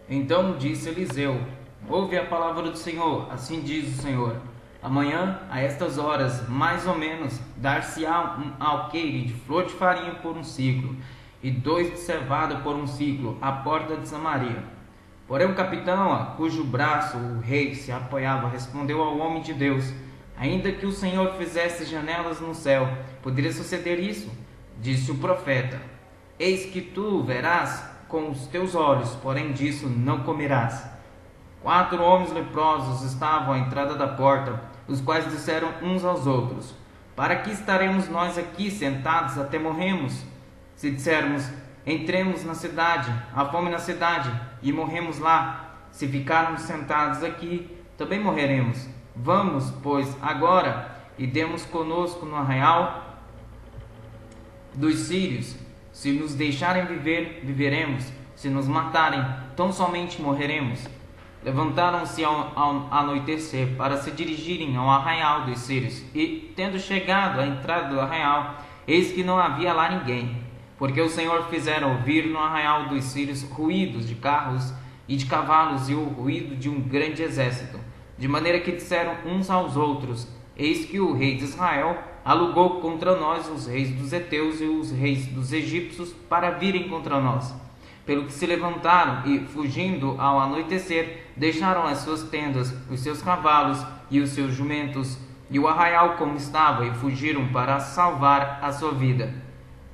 Então disse Eliseu: ouve a palavra do Senhor, assim diz o Senhor. Amanhã, a estas horas, mais ou menos, dar-se-á um alqueire de flor de farinha por um ciclo, e 2 de cevada por um ciclo, à porta de Samaria. Porém o capitão, a cujo braço o rei se apoiava, respondeu ao homem de Deus: ainda que o Senhor fizesse janelas no céu, poderia suceder isso? Disse o profeta: eis que tu verás com os teus olhos, porém disso não comerás. 4 homens leprosos estavam à entrada da porta, os quais disseram uns aos outros: para que estaremos nós aqui sentados até morrermos? Se dissermos: entremos na cidade, há fome na cidade, e morremos lá. Se ficarmos sentados aqui, também morreremos. Vamos, pois, agora, e demos conosco no arraial dos sírios. Se nos deixarem viver, viveremos. Se nos matarem, tão somente morreremos. Levantaram-se ao anoitecer para se dirigirem ao arraial dos sírios. E, tendo chegado à entrada do arraial, eis que não havia lá ninguém, porque o Senhor fizera ouvir no arraial dos sírios ruídos de carros e de cavalos e o ruído de um grande exército, de maneira que disseram uns aos outros: eis que o rei de Israel alugou contra nós os reis dos heteus e os reis dos egípcios para virem contra nós. Pelo que se levantaram e, fugindo ao anoitecer, deixaram as suas tendas, os seus cavalos e os seus jumentos, e o arraial como estava, e fugiram para salvar a sua vida.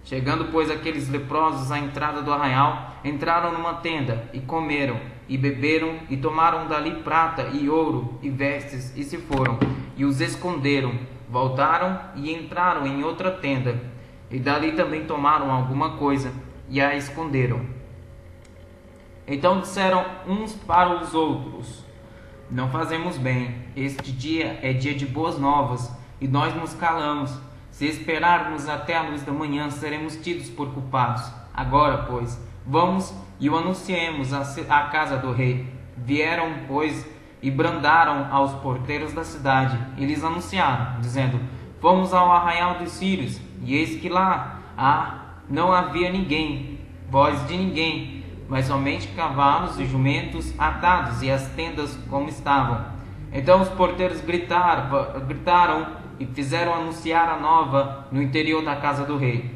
Chegando, pois, aqueles leprosos à entrada do arraial, entraram numa tenda, e comeram, e beberam, e tomaram dali prata e ouro e vestes, e se foram, e os esconderam. Voltaram e entraram em outra tenda, e dali também tomaram alguma coisa, e a esconderam. Então disseram uns para os outros: não fazemos bem, este dia é dia de boas novas, e nós nos calamos. Se esperarmos até a luz da manhã, seremos tidos por culpados. Agora, pois, vamos e o anunciemos à casa do rei. Vieram, pois, e brandaram aos porteiros da cidade, e lhes anunciaram, dizendo: fomos ao arraial dos sírios, e eis que lá não havia ninguém, voz de ninguém, mas somente cavalos e jumentos atados, e as tendas como estavam. Então os porteiros gritaram e fizeram anunciar a nova no interior da casa do rei.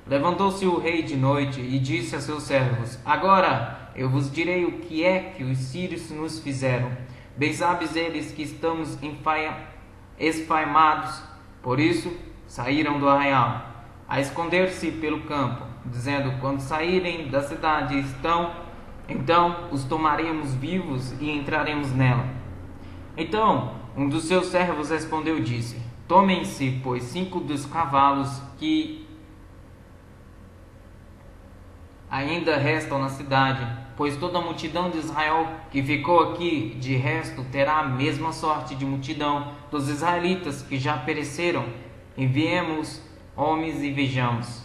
Levantou-se o rei de noite e disse a seus servos: agora eu vos direi o que é que os sírios nos fizeram. Bem sabes eles que estamos esfaemados. Por isso saíram do arraial, a esconder-se pelo campo, dizendo: quando saírem da cidade, então os tomaremos vivos e entraremos nela. Então um dos seus servos respondeu e disse: tomem-se, pois, 5 dos cavalos que ainda restam na cidade, pois toda a multidão de Israel que ficou aqui de resto terá a mesma sorte de multidão dos israelitas que já pereceram. Enviemos homens e vejamos.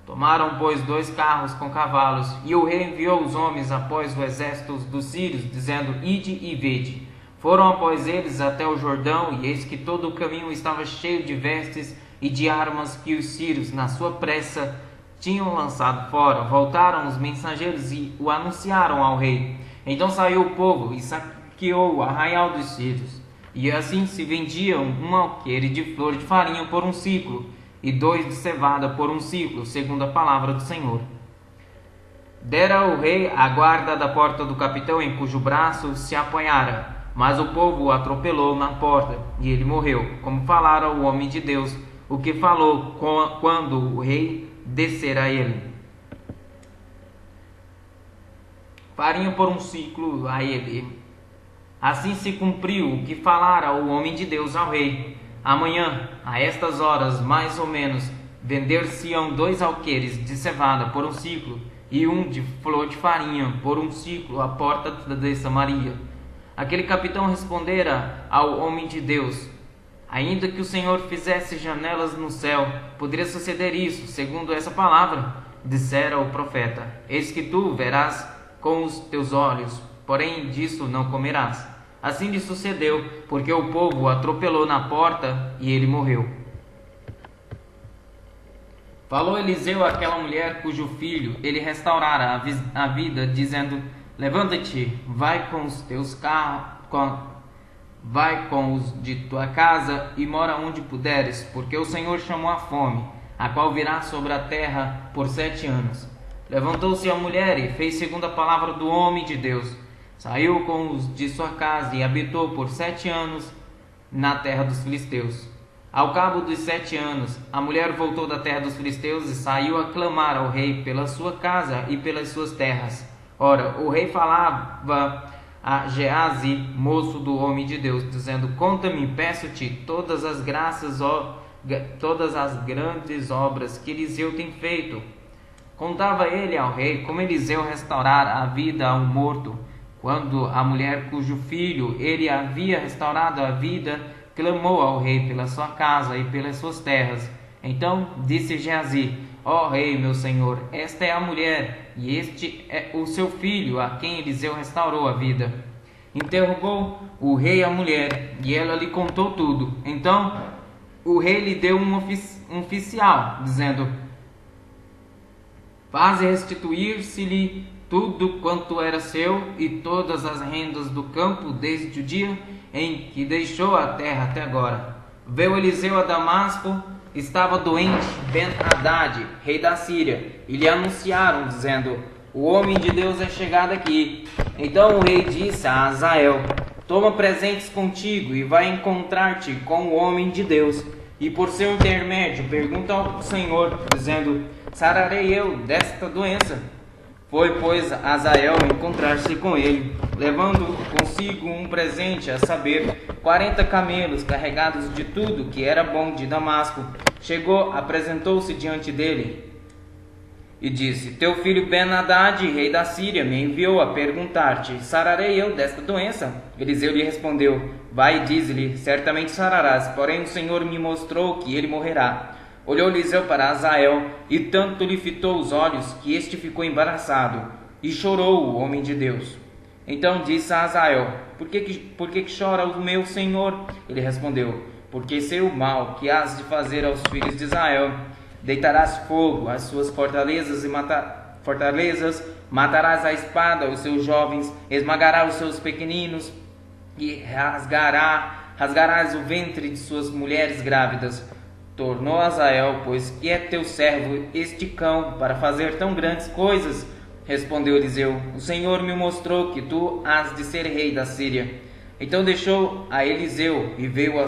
Tomaram, pois, 2 carros com cavalos, e o rei enviou os homens após o exército dos sírios, dizendo: ide e vede. Foram após eles até o Jordão, e eis que todo o caminho estava cheio de vestes e de armas que os sírios, na sua pressa, tinham lançado fora. Voltaram os mensageiros e o anunciaram ao rei. Então saiu o povo e saqueou o arraial dos sírios. E assim se vendiam um alqueire de flor de farinha por um ciclo, e 2 de cevada por um ciclo, segundo a palavra do Senhor. Dera o rei a guarda da porta do capitão em cujo braço se apoiara, mas o povo o atropelou na porta, e ele morreu, como falara o homem de Deus, o que falou quando o rei descer a ele. Farinha por um ciclo a ele. Assim se cumpriu o que falara o homem de Deus ao rei. Amanhã, a estas horas, mais ou menos, vender-se-ão 2 alqueires de cevada por um ciclo, e um de flor de farinha por um ciclo à porta de Samaria. Aquele capitão respondera ao homem de Deus: ainda que o Senhor fizesse janelas no céu, poderia suceder isso, segundo essa palavra. Dissera o profeta: eis que tu verás com os teus olhos, porém disso não comerás. Assim lhe sucedeu, porque o povo o atropelou na porta, e ele morreu. Falou Eliseu àquela mulher cujo filho ele restaurara a vida, dizendo: Levanta-te, vai com os teus carros, vai com os de tua casa e mora onde puderes, porque o Senhor chamou a fome, a qual virá sobre a terra por 7 anos. Levantou-se a mulher e fez segundo a palavra do homem de Deus. Saiu com os de sua casa e habitou por 7 anos na terra dos filisteus. Ao cabo dos 7 anos, a mulher voltou da terra dos filisteus e saiu a clamar ao rei pela sua casa e pelas suas terras. Ora, o rei falava a Geazi, moço do homem de Deus, dizendo: Conta-me, peço-te, todas as grandes obras que Eliseu tem feito. Contava ele ao rei como Eliseu restaurara a vida ao morto, quando a mulher cujo filho ele havia restaurado a vida clamou ao rei pela sua casa e pelas suas terras. Então disse Geazi: Ó rei, meu senhor, esta é a mulher, e este é o seu filho, a quem Eliseu restaurou a vida. Interrogou o rei a mulher, e ela lhe contou tudo. Então o rei lhe deu um oficial, dizendo: Faze restituir-se-lhe tudo quanto era seu e todas as rendas do campo desde o dia em que deixou a terra até agora. Veio Eliseu a Damasco, estava doente Ben-Hadad, rei da Síria, e lhe anunciaram, dizendo: O homem de Deus é chegado aqui. Então o rei disse a Azael: Toma presentes contigo e vai encontrar-te com o homem de Deus. E por seu intermédio pergunta ao Senhor, dizendo: Sararei eu desta doença? Foi, pois, Azael encontrar-se com ele, levando consigo um presente, a saber, 40 camelos carregados de tudo que era bom de Damasco. Chegou, apresentou-se diante dele e disse: Teu filho Ben-Hadad, rei da Síria, me enviou a perguntar-te: Sararei eu desta doença? Eliseu lhe respondeu: Vai e dize-lhe: Certamente sararás, porém o Senhor me mostrou que ele morrerá. Olhou Eliseu para Azael, e tanto lhe fitou os olhos, que este ficou embaraçado, e chorou o homem de Deus. Então disse a Azael: Por que chora o meu senhor? Ele respondeu: Porque sei o mal que hás de fazer aos filhos de Israel. Deitarás fogo às suas fortalezas, matarás a espada os seus jovens, esmagarás os seus pequeninos, e rasgarás o ventre de suas mulheres grávidas. Tornou Azael: Pois que é teu servo este cão para fazer tão grandes coisas? Respondeu Eliseu: O Senhor me mostrou que tu has de ser rei da Síria. Então deixou a Eliseu e veio a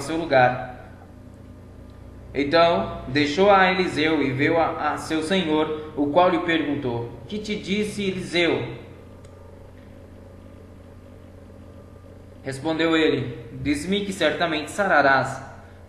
seu senhor, o qual lhe perguntou: Que te disse Eliseu? Respondeu ele: Disse-me que certamente sararás.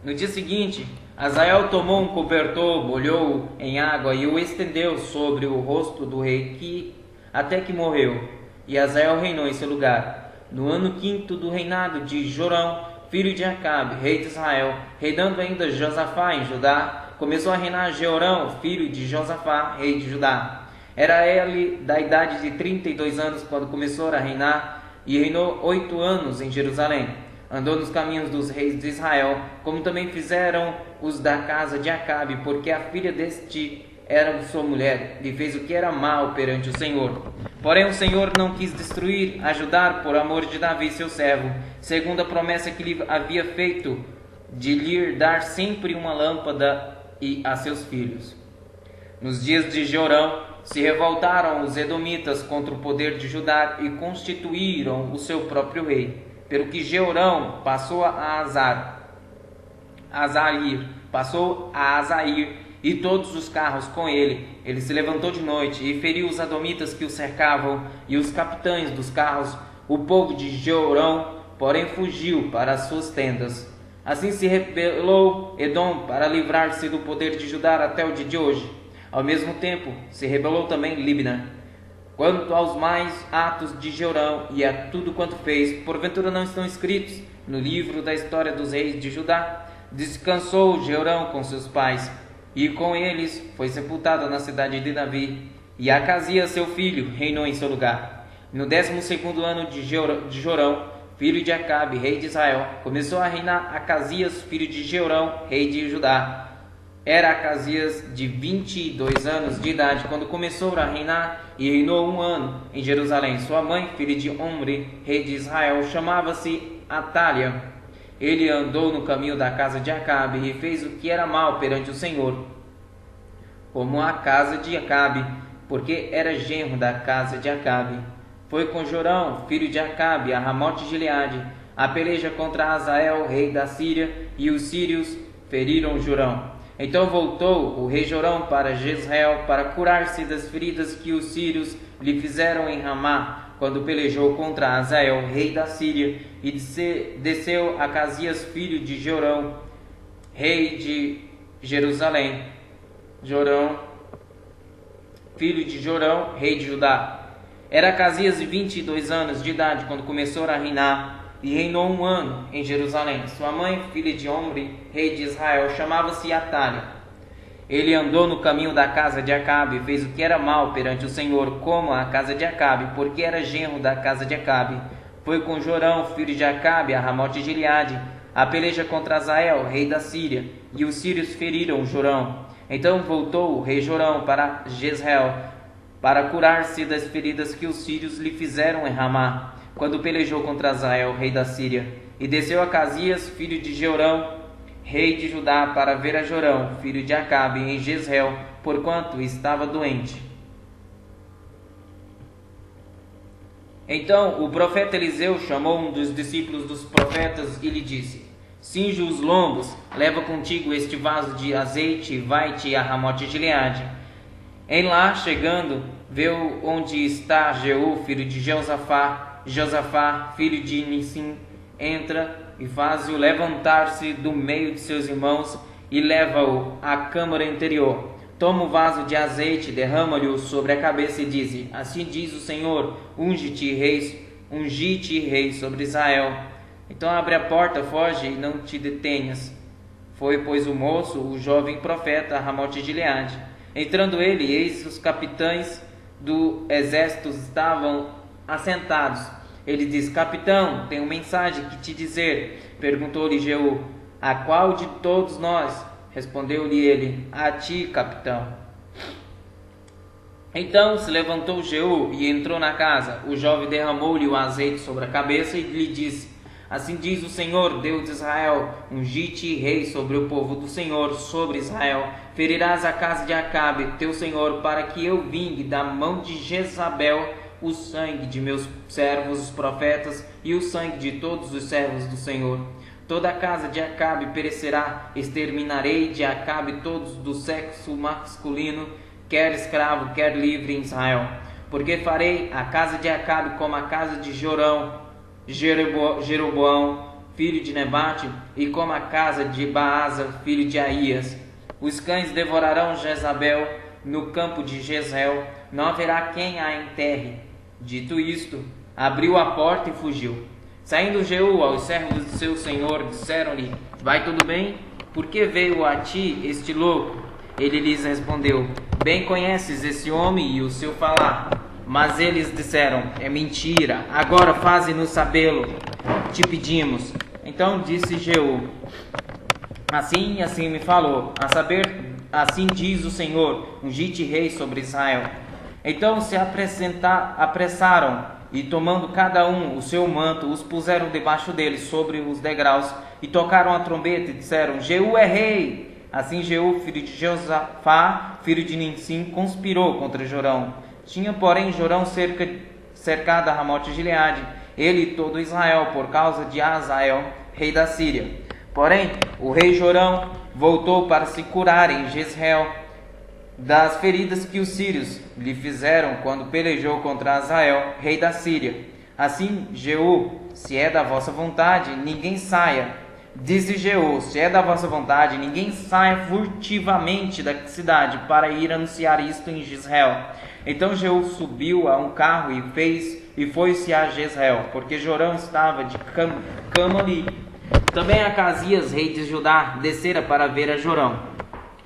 No dia seguinte, Azael tomou um cobertor, molhou-o em água e o estendeu sobre o rosto do rei, até que morreu. E Azael reinou em seu lugar. No ano 5º do reinado de Jorão, filho de Acabe, rei de Israel, reinando ainda Josafá em Judá, começou a reinar Jeorão, filho de Josafá, rei de Judá. Era ele da idade de 32 anos quando começou a reinar, e reinou 8 anos em Jerusalém. Andou nos caminhos dos reis de Israel, como também fizeram os da casa de Acabe, porque a filha deste era sua mulher, e fez o que era mal perante o Senhor. Porém o Senhor não quis destruir a Judá por amor de Davi seu servo, segundo a promessa que lhe havia feito, de lhe dar sempre uma lâmpada e a seus filhos. Nos dias de Jorão, se revoltaram os edomitas contra o poder de Judá e constituíram o seu próprio rei. Pelo que Jeorão passou a Azair e todos os carros com ele. Ele se levantou de noite e feriu os edomitas que o cercavam e os capitães dos carros. O povo de Jeorão, porém, fugiu para as suas tendas. Assim se rebelou Edom para livrar-se do poder de Judá até o dia de hoje. Ao mesmo tempo, se rebelou também Libna. Quanto aos mais atos de Jeorão e a tudo quanto fez, porventura não estão escritos no livro da história dos reis de Judá? Descansou Jeorão com seus pais, e com eles foi sepultado na cidade de Davi. E Acasias, seu filho, reinou em seu lugar. No 12º ano de Jorão, filho de Acabe, rei de Israel, começou a reinar Acasias, filho de Jeorão, rei de Judá. Era Acasias de 22 anos de idade quando começou a reinar, e reinou 1 ano em Jerusalém. Sua mãe, filha de Omri, rei de Israel, chamava-se Atália. Ele andou no caminho da casa de Acabe e fez o que era mal perante o Senhor, como a casa de Acabe, porque era genro da casa de Acabe. Foi com Jorão, filho de Acabe, a Ramote de Gileade, a peleja contra Hazael, rei da Síria, e os sírios feriram Jorão. Então voltou o rei Jorão para Jezreel para curar-se das feridas que os sírios lhe fizeram em Ramá, quando pelejou contra Hazael, rei da Síria, e desceu Acasias, filho de Jorão, rei de Jerusalém. Jorão, filho de Jorão, rei de Judá. Era Acasias de 22 anos de idade quando começou a reinar, e reinou 1 ano em Jerusalém. Sua mãe, filha de Omri, rei de Israel, chamava-se Atália. Ele andou no caminho da casa de Acabe e fez o que era mal perante o Senhor, como a casa de Acabe, porque era genro da casa de Acabe. Foi com Jorão, filho de Acabe, a Ramote de Gileade, a peleja contra Hazael, rei da Síria, e os sírios feriram Jorão. Então voltou o rei Jorão para Jezreel, para curar-se das feridas que os sírios lhe fizeram em Ramá, quando pelejou contra Hazael, rei da Síria. E desceu Acasias, filho de Jorão, rei de Judá, para ver a Jorão, filho de Acabe, em Jezreel, porquanto estava doente. Então o profeta Eliseu chamou um dos discípulos dos profetas e lhe disse: cinge os lombos, leva contigo este vaso de azeite e vai-te a Ramote de Gileade. Em lá, chegando, viu onde está Jeú, filho de Josafá, filho de Nissim, entra e faz-o levantar-se do meio de seus irmãos e leva-o à câmara interior. Toma o vaso de azeite, derrama-lhe-o sobre a cabeça e diz: assim diz o Senhor, unge-te rei sobre Israel. Então abre a porta, foge e não te detenhas. Foi, pois, o moço, o jovem profeta, a Ramote de Gileade. Entrando ele, eis os capitães do exército estavam assentados. Ele diz: capitão, tenho mensagem que te dizer. Perguntou-lhe Jeú: a qual de todos nós? Respondeu-lhe ele: a ti, capitão. Então se levantou Jeú e entrou na casa. O jovem derramou-lhe o azeite sobre a cabeça e lhe disse: assim diz o Senhor, Deus de Israel, ungi-te rei sobre o povo do Senhor, sobre Israel. Ferirás a casa de Acabe, teu senhor, para que eu vingue da mão de Jezabel o sangue de meus servos, os profetas, e o sangue de todos os servos do Senhor. Toda a casa de Acabe perecerá, exterminarei de Acabe todos do sexo masculino, quer escravo, quer livre em Israel. Porque farei a casa de Acabe como a casa de Jeroboão, filho de Nebate, e como a casa de Baasa, filho de Aías. Os cães devorarão Jezabel no campo de Jezreel, não haverá quem a enterre. Dito isto, abriu a porta e fugiu. Saindo Jeú aos servos de seu senhor, disseram-lhe: vai tudo bem? Por que veio a ti este louco? Ele lhes respondeu: bem conheces esse homem e o seu falar. Mas eles disseram: é mentira, agora faze-nos sabê-lo, te pedimos. Então disse Jeú: assim me falou, a saber, assim diz o Senhor, ungi-te rei sobre Israel. Então se apressaram, e tomando cada um o seu manto, os puseram debaixo dele, sobre os degraus, e tocaram a trombeta, e disseram: Jeú é rei. Assim Jeú, filho de Josafá, filho de Nissim, conspirou contra Jorão. Tinha, porém, Jorão cercado a Ramote de Gileade, ele e todo Israel, por causa de Hazael, rei da Síria. Porém, o rei Jorão voltou para se curar em Jezreel das feridas que os sírios lhe fizeram quando pelejou contra Hazael, rei da Síria. Assim, Jeú, se é da vossa vontade, ninguém saia. Disse Jeú: se é da vossa vontade, ninguém saia furtivamente da cidade para ir anunciar isto em Jezreel. Então Jeú subiu a um carro e foi-se a Jezreel, porque Jorão estava de cama ali. Também Acasias, rei de Judá, descera para ver a Jorão.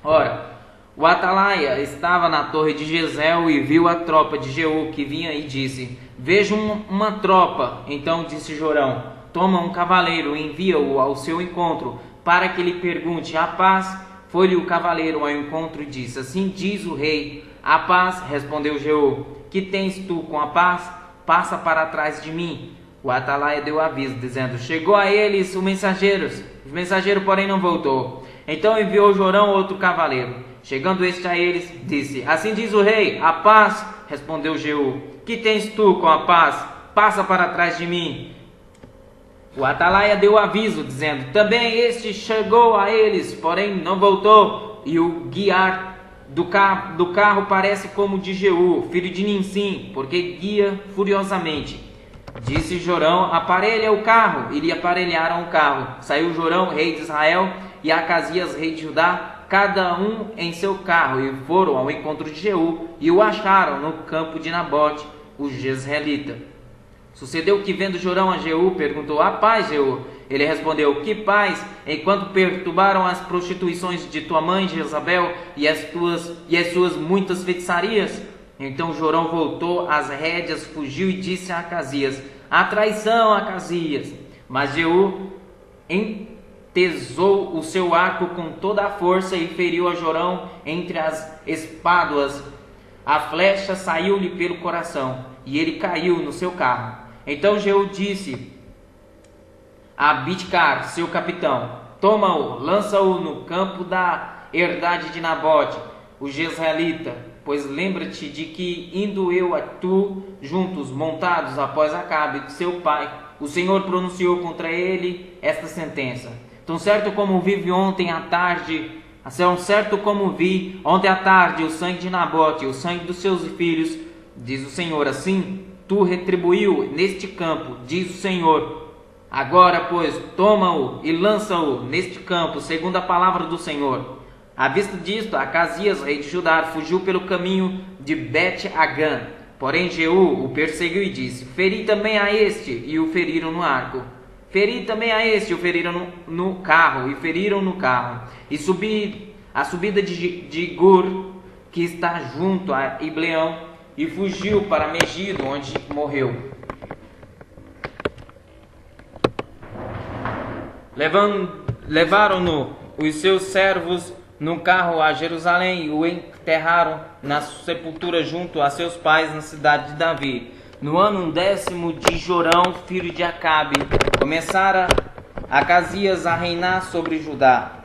Ora, o atalaia estava na torre de Jezreel e viu a tropa de Jeú que vinha e disse: vejo uma tropa. Então disse Jorão: toma um cavaleiro e envia-o ao seu encontro, para que lhe pergunte: a paz? Foi-lhe o cavaleiro ao encontro e disse: assim diz o rei, a paz. Respondeu Jeú: que tens tu com a paz? Passa para trás de mim. O atalaia deu aviso, dizendo: chegou a eles os mensageiros. O mensageiro, porém, não voltou. Então enviou Jorão outro cavaleiro. Chegando este a eles, disse: assim diz o rei, a paz. Respondeu Jeú: que tens tu com a paz? Passa para trás de mim. O atalaia deu aviso, dizendo: também este chegou a eles, porém não voltou. E o guiar do carro parece como de Jeú, filho de Ninsim, porque guia furiosamente. Disse Jorão: aparelha o carro. E lhe aparelharam o carro. Saiu Jorão, rei de Israel, e Acasias, rei de Judá, cada um em seu carro, e foram ao encontro de Jeú, e o acharam no campo de Nabote, o jezreelita. Sucedeu que, vendo Jorão a Jeú, perguntou: a paz, Jeú? Ele respondeu: que paz, enquanto perturbaram as prostituições de tua mãe Jezabel e as suas muitas feitiçarias? Então Jorão voltou as rédeas, fugiu e disse a Acasias: a traição, Acasias. Mas Jeú entesou o seu arco com toda a força e feriu a Jorão entre as espáduas. A flecha saiu-lhe pelo coração e ele caiu no seu carro. Então Jeú disse a Bidkar, seu capitão: toma-o, lança-o no campo da herdade de Nabote, o jezreelita, pois lembra-te de que, indo eu a tu, juntos, montados após Acabe, seu pai, o Senhor pronunciou contra ele esta sentença: tão certo como vi ontem à tarde o sangue de Nabote e o sangue dos seus filhos, diz o Senhor, assim tu retribuiu neste campo, diz o Senhor. Agora, pois, toma-o e lança-o neste campo, segundo a palavra do Senhor. À vista disto, Acasias, rei de Judá, fugiu pelo caminho de Bet-Agã. Porém Jeú o perseguiu e disse: feri também a este, e o feriram no arco. Feri também a este, e o feriram no carro, e feriram no carro. E subi a subida de Gur, que está junto a Ibleão, e fugiu para Megido, onde morreu. Levaram-no os seus servos no carro a Jerusalém e o enterraram na sepultura junto a seus pais na cidade de Davi. No ano 10º de Jorão, filho de Acabe, começara Acasias a reinar sobre Judá.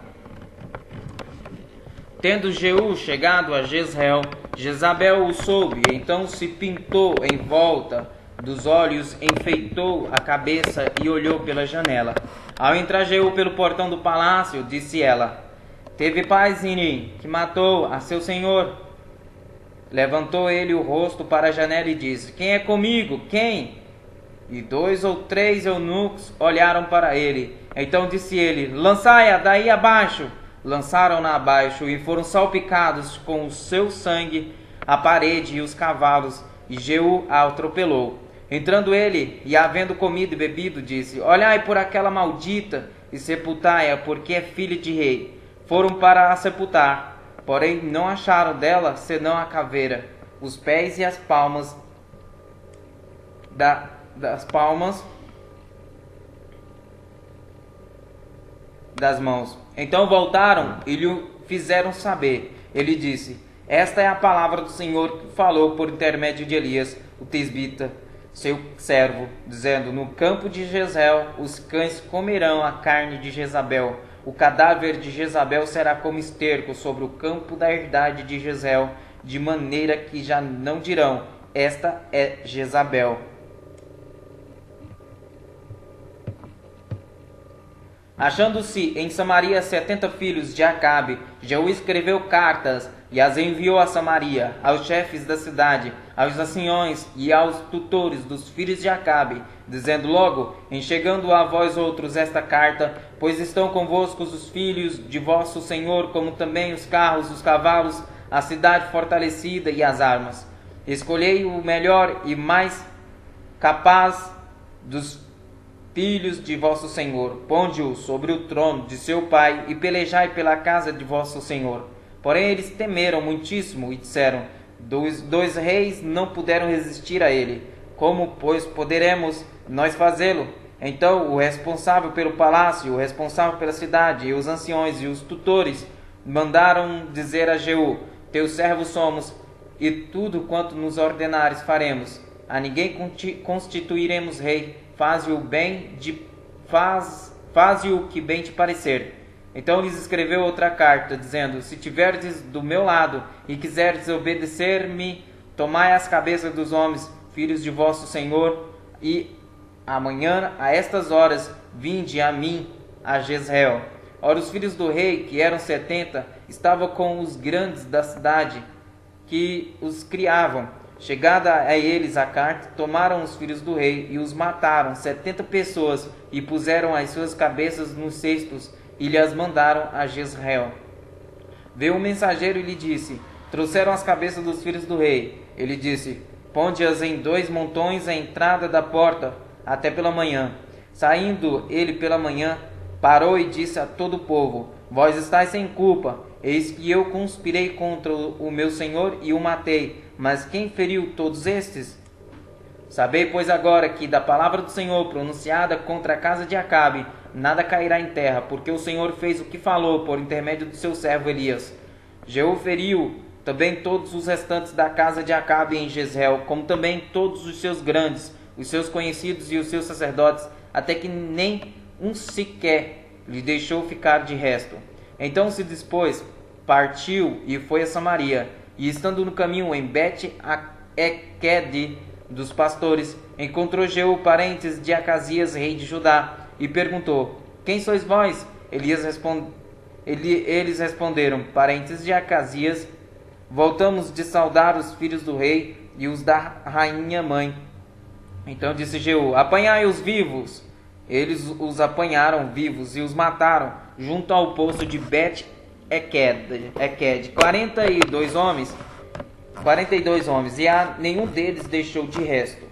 Tendo Jeú chegado a Jezreel, Jezabel o soube, então se pintou em volta dos olhos, enfeitou a cabeça e olhou pela janela. Ao entrar Jeú pelo portão do palácio, disse ela: teve paz Zini, que matou a seu senhor. Levantou ele o rosto para a janela e disse: quem é comigo? Quem? E 2 ou 3 eunucos olharam para ele. Então disse ele: lançai-a daí abaixo. Lançaram-na abaixo e foram salpicados com o seu sangue a parede e os cavalos, e Jeú a atropelou. Entrando ele, e havendo comido e bebido, disse: olhai por aquela maldita e sepultai-a, porque é filha de rei. Foram para a sepultar, porém não acharam dela senão a caveira, os pés e as palmas das mãos. Então voltaram e lhe fizeram saber. Ele disse: esta é a palavra do Senhor que falou por intermédio de Elias, o tisbita, seu servo, dizendo: no campo de Jezreel os cães comerão a carne de Jezabel. O cadáver de Jezabel será como esterco sobre o campo da herdade de Jezreel, de maneira que já não dirão: esta é Jezabel. Achando-se em Samaria 70 filhos de Acabe, Jeú escreveu cartas e as enviou a Samaria, aos chefes da cidade, aos anciões e aos tutores dos filhos de Acabe, dizendo logo: enchegando a vós outros esta carta, pois estão convosco os filhos de vosso Senhor, como também os carros, os cavalos, a cidade fortalecida e as armas. Escolhei o melhor e mais capaz dos filhos de vosso Senhor, ponde-o sobre o trono de seu pai e pelejai pela casa de vosso Senhor. Porém eles temeram muitíssimo e disseram: dois reis não puderam resistir a ele. Como, pois, poderemos nós fazê-lo? Então o responsável pelo palácio, o responsável pela cidade, e os anciões e os tutores mandaram dizer a Jeú: teus servos somos, e tudo quanto nos ordenares faremos. A ninguém constituiremos rei. Faze-o que bem te parecer. Então lhes escreveu outra carta, dizendo: se tiverdes do meu lado e quiserdes obedecer-me, tomai as cabeças dos homens, filhos de vosso Senhor, e amanhã, a estas horas, vinde a mim, a Jezreel. Ora, os filhos do rei, que eram 70, estavam com os grandes da cidade, que os criavam. Chegada a eles a carta, tomaram os filhos do rei e os mataram, 70 pessoas, e puseram as suas cabeças nos cestos, e lhes mandaram a Jezreel. Veio um mensageiro e lhe disse: trouxeram as cabeças dos filhos do rei. Ele disse: ponde-as em 2 montões à entrada da porta, até pela manhã. Saindo ele pela manhã, parou e disse a todo o povo: vós estáis sem culpa, eis que eu conspirei contra o meu senhor e o matei. Mas quem feriu todos estes? Sabei, pois, agora que da palavra do Senhor pronunciada contra a casa de Acabe, nada cairá em terra, porque o Senhor fez o que falou por intermédio do seu servo Elias. Jeú feriu também todos os restantes da casa de Acabe em Jezreel, como também todos os seus grandes, os seus conhecidos e os seus sacerdotes, até que nem um sequer lhe deixou ficar de resto. Então se dispôs, partiu e foi a Samaria, e estando no caminho em Bet-Eked dos pastores, encontrou Jeú, parentes de Acasias, rei de Judá, e perguntou: quem sois vós? Eles responderam: parentes de Acasias, voltamos de saudar os filhos do rei e os da rainha mãe. Então disse Jeú: apanhai-os vivos. Eles os apanharam vivos e os mataram junto ao poço de Bet-Eked, 42 homens, e a nenhum deles deixou de resto.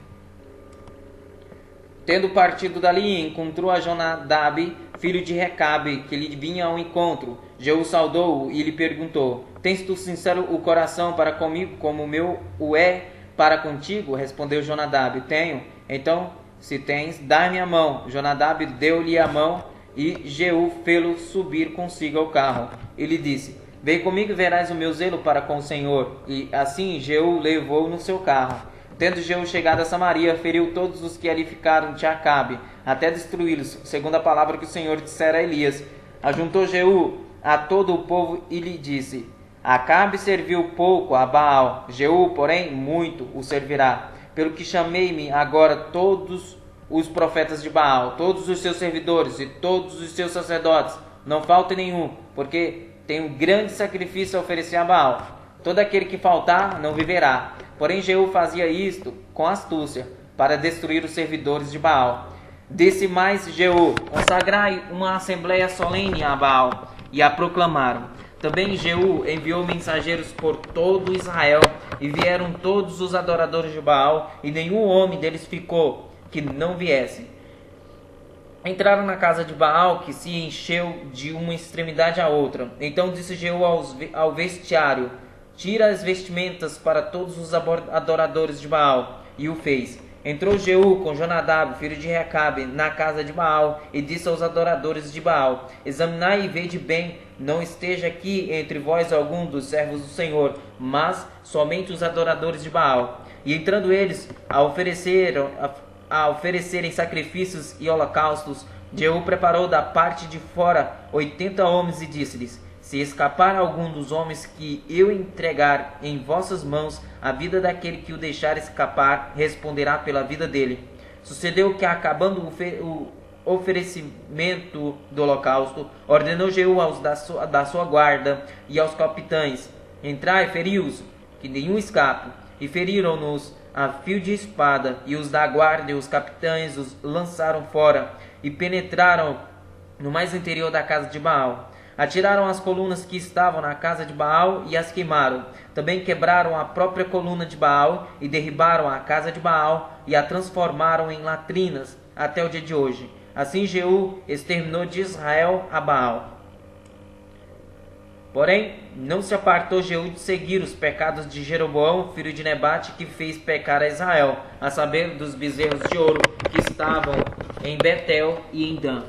Tendo partido dali, encontrou a Jonadab, filho de Recabe, que lhe vinha ao encontro. Jeú saudou-o e lhe perguntou: tens tu sincero o coração para comigo, como o meu o é para contigo? Respondeu Jonadab: tenho. Então, se tens, dai-me a mão. Jonadab deu-lhe a mão, e Jeú fê-lo subir consigo ao carro. Ele disse: vem comigo e verás o meu zelo para com o Senhor. E assim Jeú levou no seu carro. Tendo Jeú chegado a Samaria, feriu todos os que ali ficaram de Acabe, até destruí-los, segundo a palavra que o Senhor dissera a Elias. Ajuntou Jeú a todo o povo e lhe disse: Acabe serviu pouco a Baal, Jeú, porém, muito o servirá. Pelo que chamei-me agora todos os profetas de Baal, todos os seus servidores e todos os seus sacerdotes, não falte nenhum, porque tenho grande sacrifício a oferecer a Baal. Todo aquele que faltar não viverá. Porém Jeú fazia isto com astúcia, para destruir os servidores de Baal. Disse mais Jeú: consagrai uma assembleia solene a Baal, e a proclamaram. Também Jeú enviou mensageiros por todo Israel, e vieram todos os adoradores de Baal, e nenhum homem deles ficou que não viesse. Entraram na casa de Baal, que se encheu de uma extremidade à outra. Então disse Jeú ao vestiário: tira as vestimentas para todos os adoradores de Baal. E o fez. Entrou Jeú com Jonadab, filho de Recabe, na casa de Baal, e disse aos adoradores de Baal: examinai e vede bem, não esteja aqui entre vós algum dos servos do Senhor, mas somente os adoradores de Baal. E entrando eles a oferecerem sacrifícios e holocaustos, Jeú preparou da parte de fora 80 homens e disse-lhes: se escapar algum dos homens que eu entregar em vossas mãos, a vida daquele que o deixar escapar responderá pela vida dele. Sucedeu que, acabando o oferecimento do holocausto, ordenou Jeú aos da sua guarda e aos capitães: entrai e feri-os, que nenhum escape. E feriram-nos a fio de espada, e os da guarda e os capitães os lançaram fora, e penetraram no mais interior da casa de Baal. Atiraram as colunas que estavam na casa de Baal e as queimaram. Também quebraram a própria coluna de Baal e derribaram a casa de Baal e a transformaram em latrinas até o dia de hoje. Assim Jeú exterminou de Israel a Baal. Porém, não se apartou Jeú de seguir os pecados de Jeroboão, filho de Nebate, que fez pecar a Israel, a saber, dos bezerros de ouro que estavam em Betel e em Dan.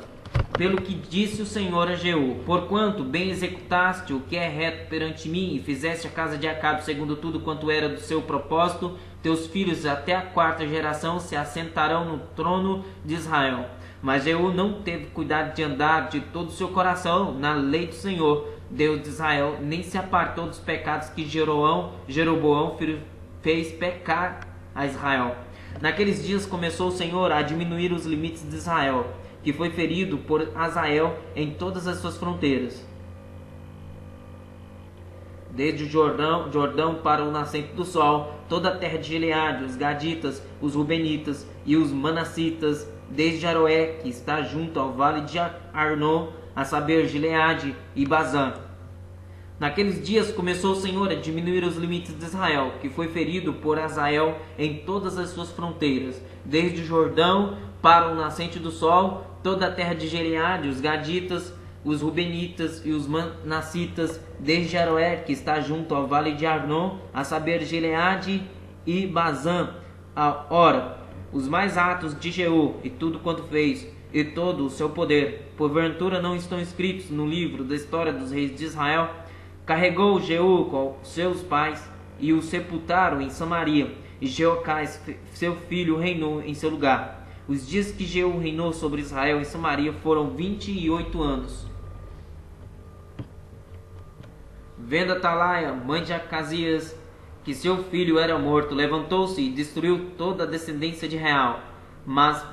pelo que disse o Senhor a Jeú: porquanto bem executaste o que é reto perante mim, e fizeste a casa de Acabe segundo tudo quanto era do seu propósito, teus filhos até a 4ª geração se assentarão no trono de Israel. Mas Jeú não teve cuidado de andar de todo o seu coração na lei do Senhor, Deus de Israel, nem se apartou dos pecados que Jeroboão fez pecar a Israel. Naqueles dias começou o Senhor a diminuir os limites de Israel, que foi ferido por Hazael em todas as suas fronteiras, desde o Jordão para o nascente do sol, toda a terra de Gileade, os Gaditas, os Rubenitas e os Manassitas, desde Aroé, que está junto ao vale de Arnon, a saber, Gileade e Bazã. Naqueles dias começou o Senhor a diminuir os limites de Israel, que foi ferido por Hazael em todas as suas fronteiras, desde o Jordão para o nascente do sol, toda a terra de Gileade, os Gaditas, os Rubenitas e os Manassitas, desde Aroé, que está junto ao vale de Arnon, a saber, Gileade e Bazã. Ora, os mais atos de Jeú e tudo quanto fez, e todo o seu poder, porventura não estão escritos no livro da história dos reis de Israel? Carregou Jeú com seus pais e o sepultaram em Samaria, e Jeocás, seu filho, reinou em seu lugar. Os dias que Jeú reinou sobre Israel em Samaria foram 28 anos. Vendo Atalaia, mãe de Acasias, que seu filho era morto, levantou-se e destruiu toda a descendência de Real. Mas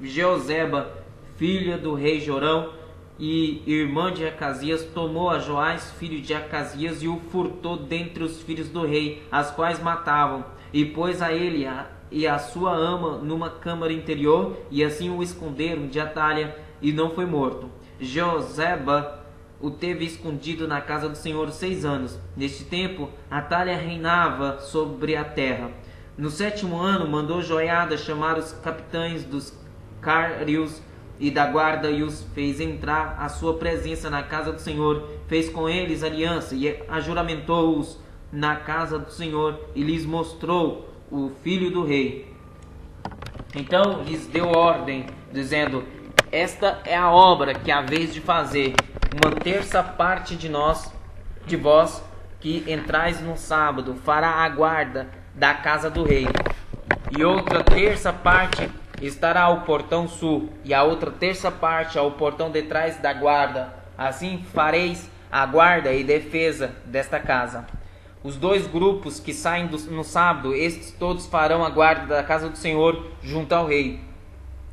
Jeozeba, filha do rei Jorão e irmã de Acasias, tomou a Joás, filho de Acasias, e o furtou dentre os filhos do rei, as quais matavam, e pôs a ele e a sua ama numa câmara interior, e assim o esconderam de Atalha, e não foi morto. Jeozeba o teve escondido na casa do Senhor 6 anos. Neste tempo, Atalha reinava sobre a terra. No 7º ano, mandou Joiada chamar os capitães dos carrios e da guarda, e os fez entrar à sua presença na casa do Senhor. Fez com eles aliança e ajuramentou-os na casa do Senhor, e lhes mostrou o filho do rei. Então lhes deu ordem, dizendo: esta é a obra que haveis de fazer. 1/3 parte de vós que entrais no sábado fará a guarda da casa do rei, e outra 1/3 parte estará ao portão sul, e a outra 1/3 parte ao portão de trás da guarda. Assim fareis a guarda e defesa desta casa. Os 2 grupos que saem no sábado, estes todos farão a guarda da casa do Senhor junto ao rei.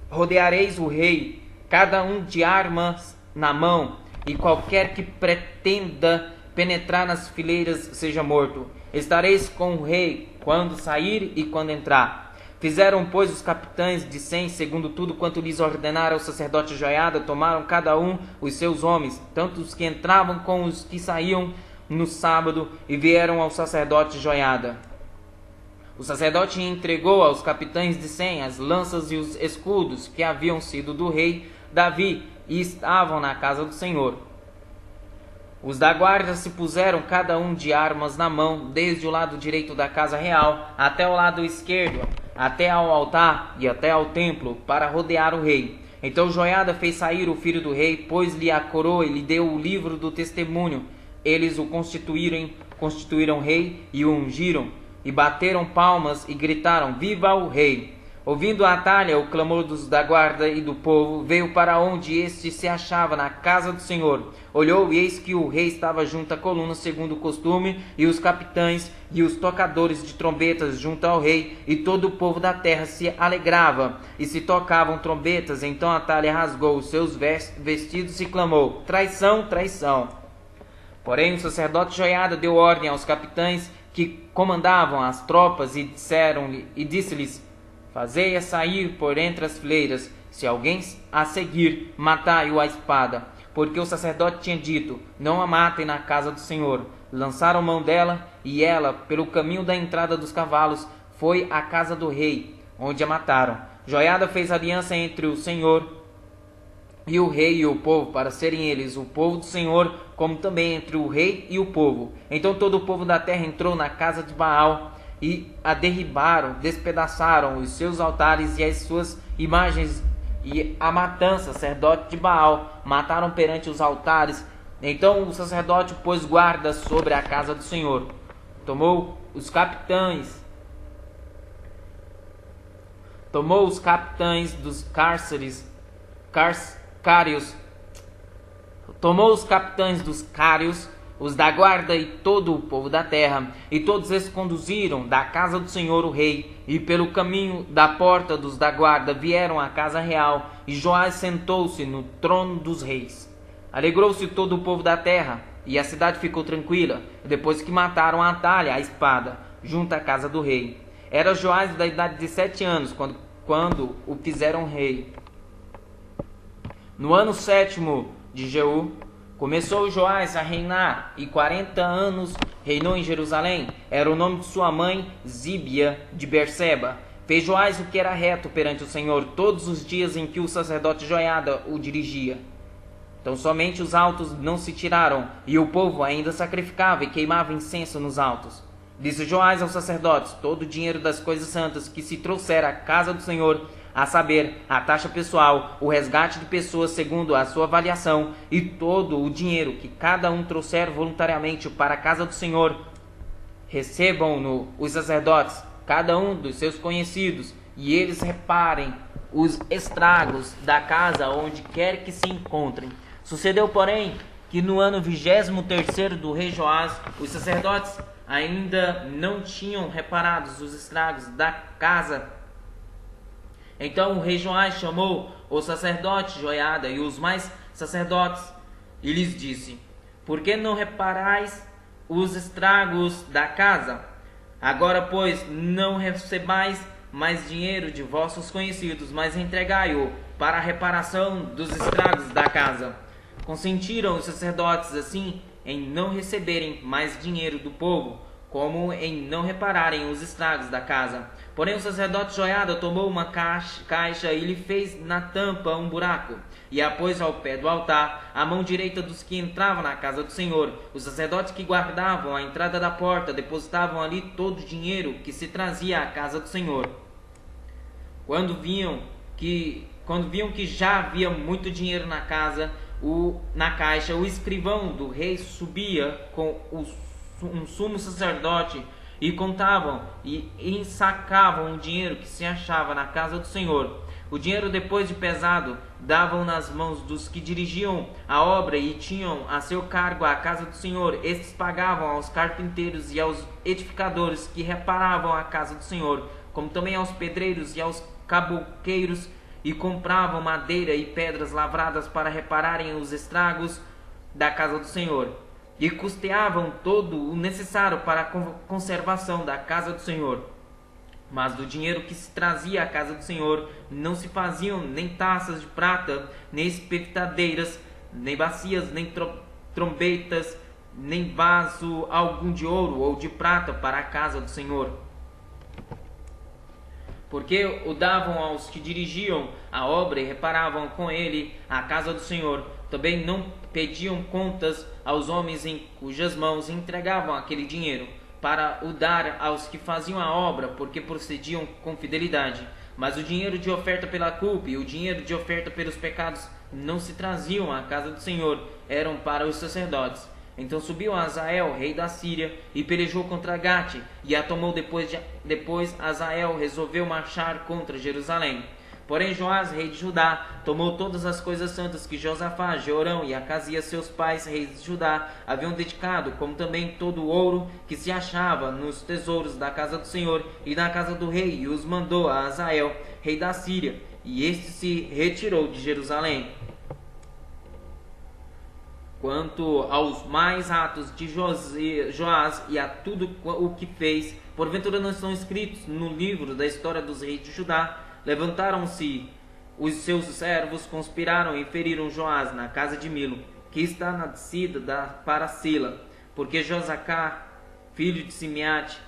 Rodeareis o rei, cada um de armas na mão, e qualquer que pretenda penetrar nas fileiras seja morto. Estareis com o rei quando sair e quando entrar. Fizeram, pois, os capitães de 100, segundo tudo quanto lhes ordenara o sacerdote Joiada. Tomaram cada um os seus homens, tanto os que entravam como os que saíam no sábado, e vieram ao sacerdote Joiada. O sacerdote entregou aos capitães de 100 as lanças e os escudos que haviam sido do rei Davi, e estavam na casa do Senhor. Os da guarda se puseram cada um de armas na mão, desde o lado direito da casa real até o lado esquerdo, até ao altar e até ao templo, para rodear o rei. Então Joiada fez sair o filho do rei, pôs-lhe a coroa e lhe deu o livro do testemunho. Eles o constituíram rei e o ungiram, e bateram palmas e gritaram: viva o rei! Ouvindo Atalha o clamor dos da guarda e do povo, veio para onde este se achava, na casa do Senhor. Olhou, e eis que o rei estava junto à coluna, segundo o costume, e os capitães e os tocadores de trombetas junto ao rei, e todo o povo da terra se alegrava, e se tocavam trombetas. Então Atalha rasgou os seus vestidos e clamou: traição, traição! Porém o sacerdote Joiada deu ordem aos capitães que comandavam as tropas, e disse-lhes: fazei-a sair por entre as fileiras. Se alguém a seguir, matai-o à espada. Porque o sacerdote tinha dito: não a matem na casa do Senhor. Lançaram mão dela, e ela, pelo caminho da entrada dos cavalos, foi à casa do rei, onde a mataram. Joiada fez aliança entre o Senhor e o rei e o povo, para serem eles o povo do Senhor, como também entre o rei e o povo. Então todo o povo da terra entrou na casa de Baal, e a derribaram, despedaçaram os seus altares e as suas imagens e a matança, sacerdote de Baal, mataram perante os altares. Então o sacerdote pôs guarda sobre a casa do Senhor. Tomou os capitães dos cários, os da guarda e todo o povo da terra, e todos eles conduziram da casa do Senhor o rei, e pelo caminho da porta dos da guarda vieram à casa real, e Joás sentou-se no trono dos reis. Alegrou-se todo o povo da terra, e a cidade ficou tranquila, depois que mataram a Atalha, a espada, junto à casa do rei. Era Joás da idade de 7 anos, quando o fizeram rei. No ano 7º de Jeú, começou Joás a reinar, e 40 anos reinou em Jerusalém. Era o nome de sua mãe, Zíbia de Berseba. Fez Joás o que era reto perante o Senhor todos os dias em que o sacerdote Joiada o dirigia. Então somente os altos não se tiraram, e o povo ainda sacrificava e queimava incenso nos altos. Disse Joás aos sacerdotes: todo o dinheiro das coisas santas que se trouxer à casa do Senhor, a saber, a taxa pessoal, o resgate de pessoas segundo a sua avaliação, e todo o dinheiro que cada um trouxer voluntariamente para a casa do Senhor, recebam-no os sacerdotes, cada um dos seus conhecidos, e eles reparem os estragos da casa onde quer que se encontrem. Sucedeu, porém, que no ano 23º do rei Joás, os sacerdotes ainda não tinham reparado os estragos da casa. Então o rei Joás chamou o sacerdote Joiada e os mais sacerdotes e lhes disse: por que não reparais os estragos da casa? Agora, pois, não recebais mais dinheiro de vossos conhecidos, mas entregai-o para a reparação dos estragos da casa. Consentiram os sacerdotes assim em não receberem mais dinheiro do povo, como em não repararem os estragos da casa. Porém o sacerdote Joiada tomou uma caixa e lhe fez na tampa um buraco, e a pôs ao pé do altar, à mão direita dos que entravam na casa do Senhor. Os sacerdotes que guardavam a entrada da porta depositavam ali todo o dinheiro que se trazia à casa do Senhor. Quando viam que já havia muito dinheiro na caixa, o escrivão do rei subia com um sumo sacerdote e contavam e ensacavam o dinheiro que se achava na casa do Senhor. O dinheiro, depois de pesado, davam nas mãos dos que dirigiam a obra e tinham a seu cargo a casa do Senhor. Estes pagavam aos carpinteiros e aos edificadores que reparavam a casa do Senhor, como também aos pedreiros e aos caboqueiros, e compravam madeira e pedras lavradas para repararem os estragos da casa do Senhor, e custeavam todo o necessário para a conservação da casa do Senhor. Mas do dinheiro que se trazia à casa do Senhor não se faziam nem taças de prata, nem espetadeiras, nem bacias, nem trombetas, nem vaso algum de ouro ou de prata para a casa do Senhor, porque o davam aos que dirigiam a obra e reparavam com ele a casa do Senhor. Também não pediam contas aos homens em cujas mãos entregavam aquele dinheiro, para o dar aos que faziam a obra, porque procediam com fidelidade. Mas o dinheiro de oferta pela culpa e o dinheiro de oferta pelos pecados não se traziam à casa do Senhor, eram para os sacerdotes. Então subiu Azael, rei da Síria, e pelejou contra Gate, e a tomou. Depois Azael resolveu marchar contra Jerusalém. Porém Joás, rei de Judá, tomou todas as coisas santas que Josafá, Jeorão e Acasias, seus pais, reis de Judá, haviam dedicado, como também todo o ouro que se achava nos tesouros da casa do Senhor e na casa do rei, e os mandou a Azael, rei da Síria, e este se retirou de Jerusalém. Quanto aos mais atos de Joás e a tudo o que fez, porventura não estão escritos no livro da história dos reis de Judá? Levantaram-se os seus servos, conspiraram e feriram Joás na casa de Milo, que está na descida para Sila, porque Josacá, filho de Simeate,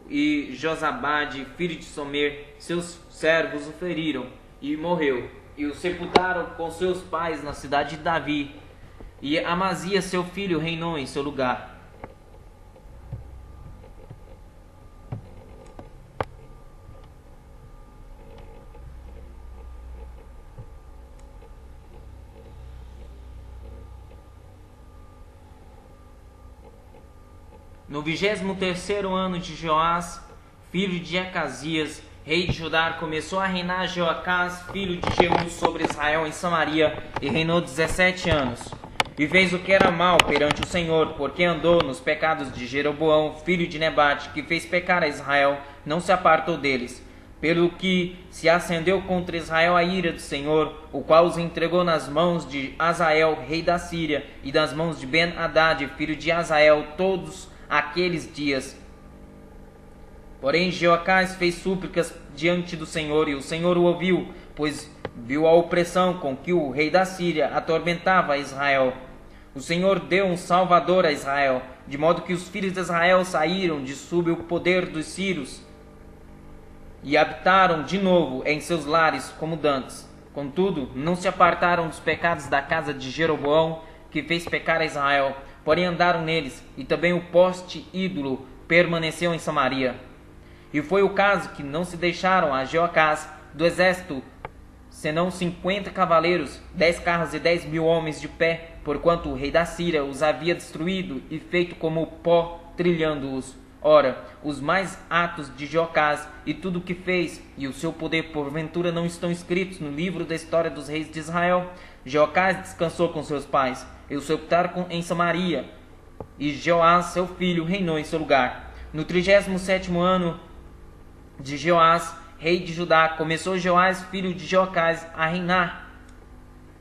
e Josabade, filho de Somer, seus servos o feriram, e morreu, e o sepultaram com seus pais na cidade de Davi. E Amazias, seu filho, reinou em seu lugar. No 23º ano de Joás, filho de Acasias, rei de Judá, começou a reinar Jeoacás, filho de Jeú, sobre Israel em Samaria, e reinou 17 anos. E fez o que era mal perante o Senhor, porque andou nos pecados de Jeroboão, filho de Nebate, que fez pecar a Israel, não se apartou deles. Pelo que se acendeu contra Israel a ira do Senhor, o qual os entregou nas mãos de Hazael, rei da Síria, e das mãos de Ben-Hadad, filho de Hazael, todos aqueles dias. Porém Jeoacás fez súplicas diante do Senhor, e o Senhor o ouviu, pois viu a opressão com que o rei da Síria atormentava Israel. O Senhor deu um salvador a Israel, de modo que os filhos de Israel saíram de sob o poder dos sírios e habitaram de novo em seus lares como dantes. Contudo, não se apartaram dos pecados da casa de Jeroboão, que fez pecar a Israel, porém andaram neles, e também o poste ídolo permaneceu em Samaria. E foi o caso que não se deixaram a Jeoacás do exército, senão 50 cavaleiros, 10 carros e 10.000 homens de pé, porquanto o rei da Síria os havia destruído e feito como pó, trilhando-os. Ora, os mais atos de Jeoacás e tudo o que fez, e o seu poder porventura não estão escritos no livro da história dos reis de Israel? Jeoacás descansou com seus pais, e o sepultaram em Samaria, e Jeoás, seu filho, reinou em seu lugar. No 37º ano de Jeoás, rei de Judá, começou Jeoás, filho de Jeoacás, a reinar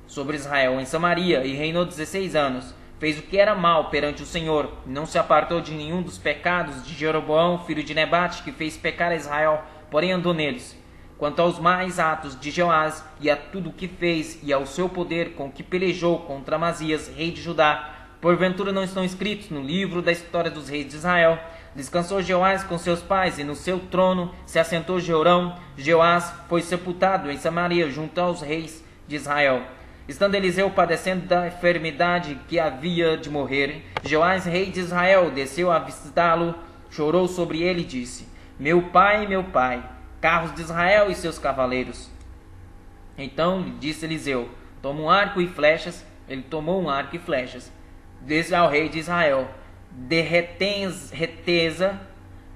sobre Israel em Samaria, e reinou 16 anos. Fez o que era mal perante o Senhor, não se apartou de nenhum dos pecados de Jeroboão, filho de Nebate, que fez pecar a Israel, porém andou neles. Quanto aos mais atos de Jeoás, e a tudo o que fez, e ao seu poder com que pelejou contra Amazias, rei de Judá, porventura não estão escritos no livro da história dos reis de Israel. Descansou Jeoás com seus pais, e no seu trono se assentou Jeorão. Jeoás foi sepultado em Samaria, junto aos reis de Israel. Estando Eliseu padecendo da enfermidade que havia de morrer, Jeoás, rei de Israel, desceu a visitá-lo, chorou sobre ele e disse: meu pai, carros de Israel e seus cavaleiros. Então lhe disse Eliseu: toma um arco e flechas. Ele tomou um arco e flechas. Disse ao rei de Israel: reteza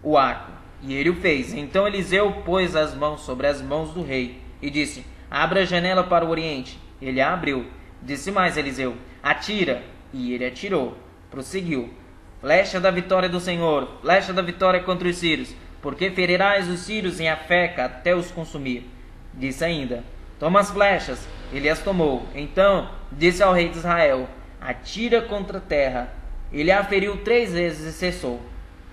o arco. E ele o fez. Então Eliseu pôs as mãos sobre as mãos do rei e disse: abra a janela para o oriente. Ele a abriu. Disse mais Eliseu: atira. E ele atirou. Prosseguiu: flecha da vitória do Senhor, flecha da vitória contra os sírios, porque ferirás os sírios em Afeca até os consumir. Disse ainda: toma as flechas. Ele as tomou. Então disse ao rei de Israel: atira contra a terra. Ele a feriu 3 vezes e cessou.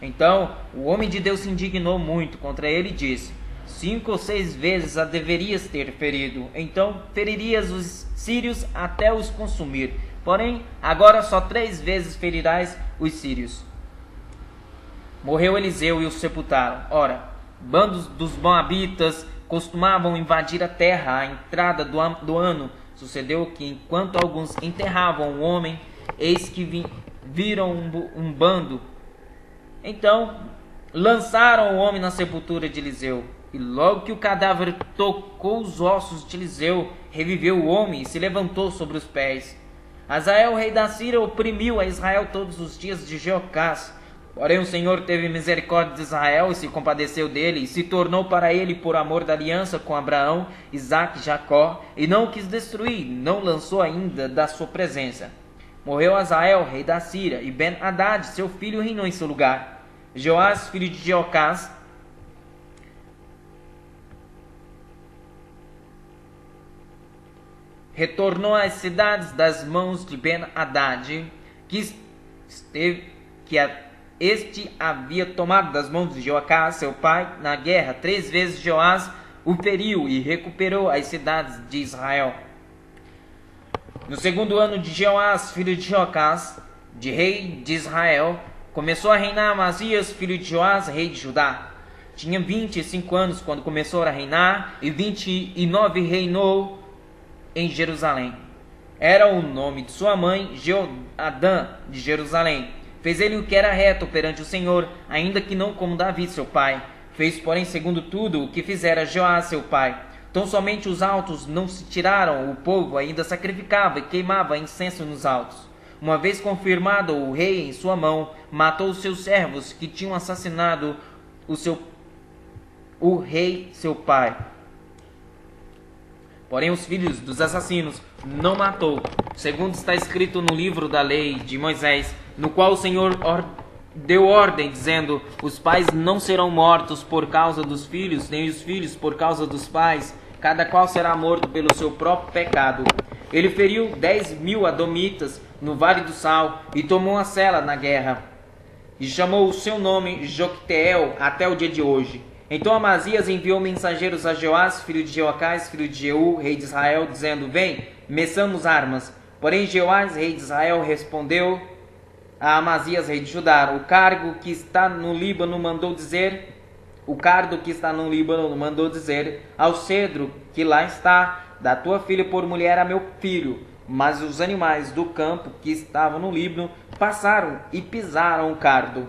Então o homem de Deus se indignou muito contra ele e disse: 5 ou 6 vezes a deverias ter ferido, então feririas os sírios até os consumir. Porém, agora só 3 vezes ferirás os sírios. Morreu Eliseu e o sepultaram. Ora, bandos dos moabitas costumavam invadir a terra à entrada do ano. Sucedeu que, enquanto alguns enterravam o homem, eis que viram um bando. Então lançaram o homem na sepultura de Eliseu. E logo que o cadáver tocou os ossos de Eliseu, reviveu o homem e se levantou sobre os pés. Hazael, rei da Síria, oprimiu a Israel todos os dias de Jeoacás. Porém o Senhor teve misericórdia de Israel e se compadeceu dele, e se tornou para ele por amor da aliança com Abraão, Isaque e Jacó, e não o quis destruir, não lançou ainda da sua presença. Morreu Hazael, rei da Síria, e Ben-Hadad, seu filho, reinou em seu lugar. Joás, filho de Jeoacás, retornou às cidades das mãos de Ben-Hadad, este havia tomado das mãos de Jeoacás, seu pai, na guerra. 3 vezes Joás o feriu e recuperou as cidades de Israel. No 2º ano de Joás, filho de Jeoacás, de rei de Israel, começou a reinar Amazias, filho de Joás, rei de Judá. Tinha 25 anos quando começou a reinar, e 29 reinou em Jerusalém. Era o nome de sua mãe Jeoadã de Jerusalém. Fez ele o que era reto perante o Senhor, ainda que não como Davi seu pai. Fez, porém, segundo tudo o que fizera Joás seu pai. Tão somente os altos não se tiraram, o povo ainda sacrificava e queimava incenso nos altos. uma vez confirmado o rei em sua mão, matou os seus servos que tinham assassinado o rei seu pai. Porém os filhos dos assassinos não matou, segundo está escrito no livro da lei de Moisés, no qual o Senhor deu ordem, dizendo: os pais não serão mortos por causa dos filhos, nem os filhos por causa dos pais, cada qual será morto pelo seu próprio pecado. Ele feriu 10.000 adomitas no Vale do Sal e tomou a Sela na guerra, e chamou o seu nome Jocteel até o dia de hoje. Então Amazias enviou mensageiros a Jeoás, filho de Jeoacás, filho de Jeú, rei de Israel, dizendo: vem, meçamos armas. Porém Jeoás, rei de Israel, respondeu a Amazias, rei de Judá: o cardo que está no Líbano mandou dizer ao cedro que lá está: da tua filha por mulher a meu filho. Mas os animais do campo que estavam no Líbano passaram e pisaram o cardo.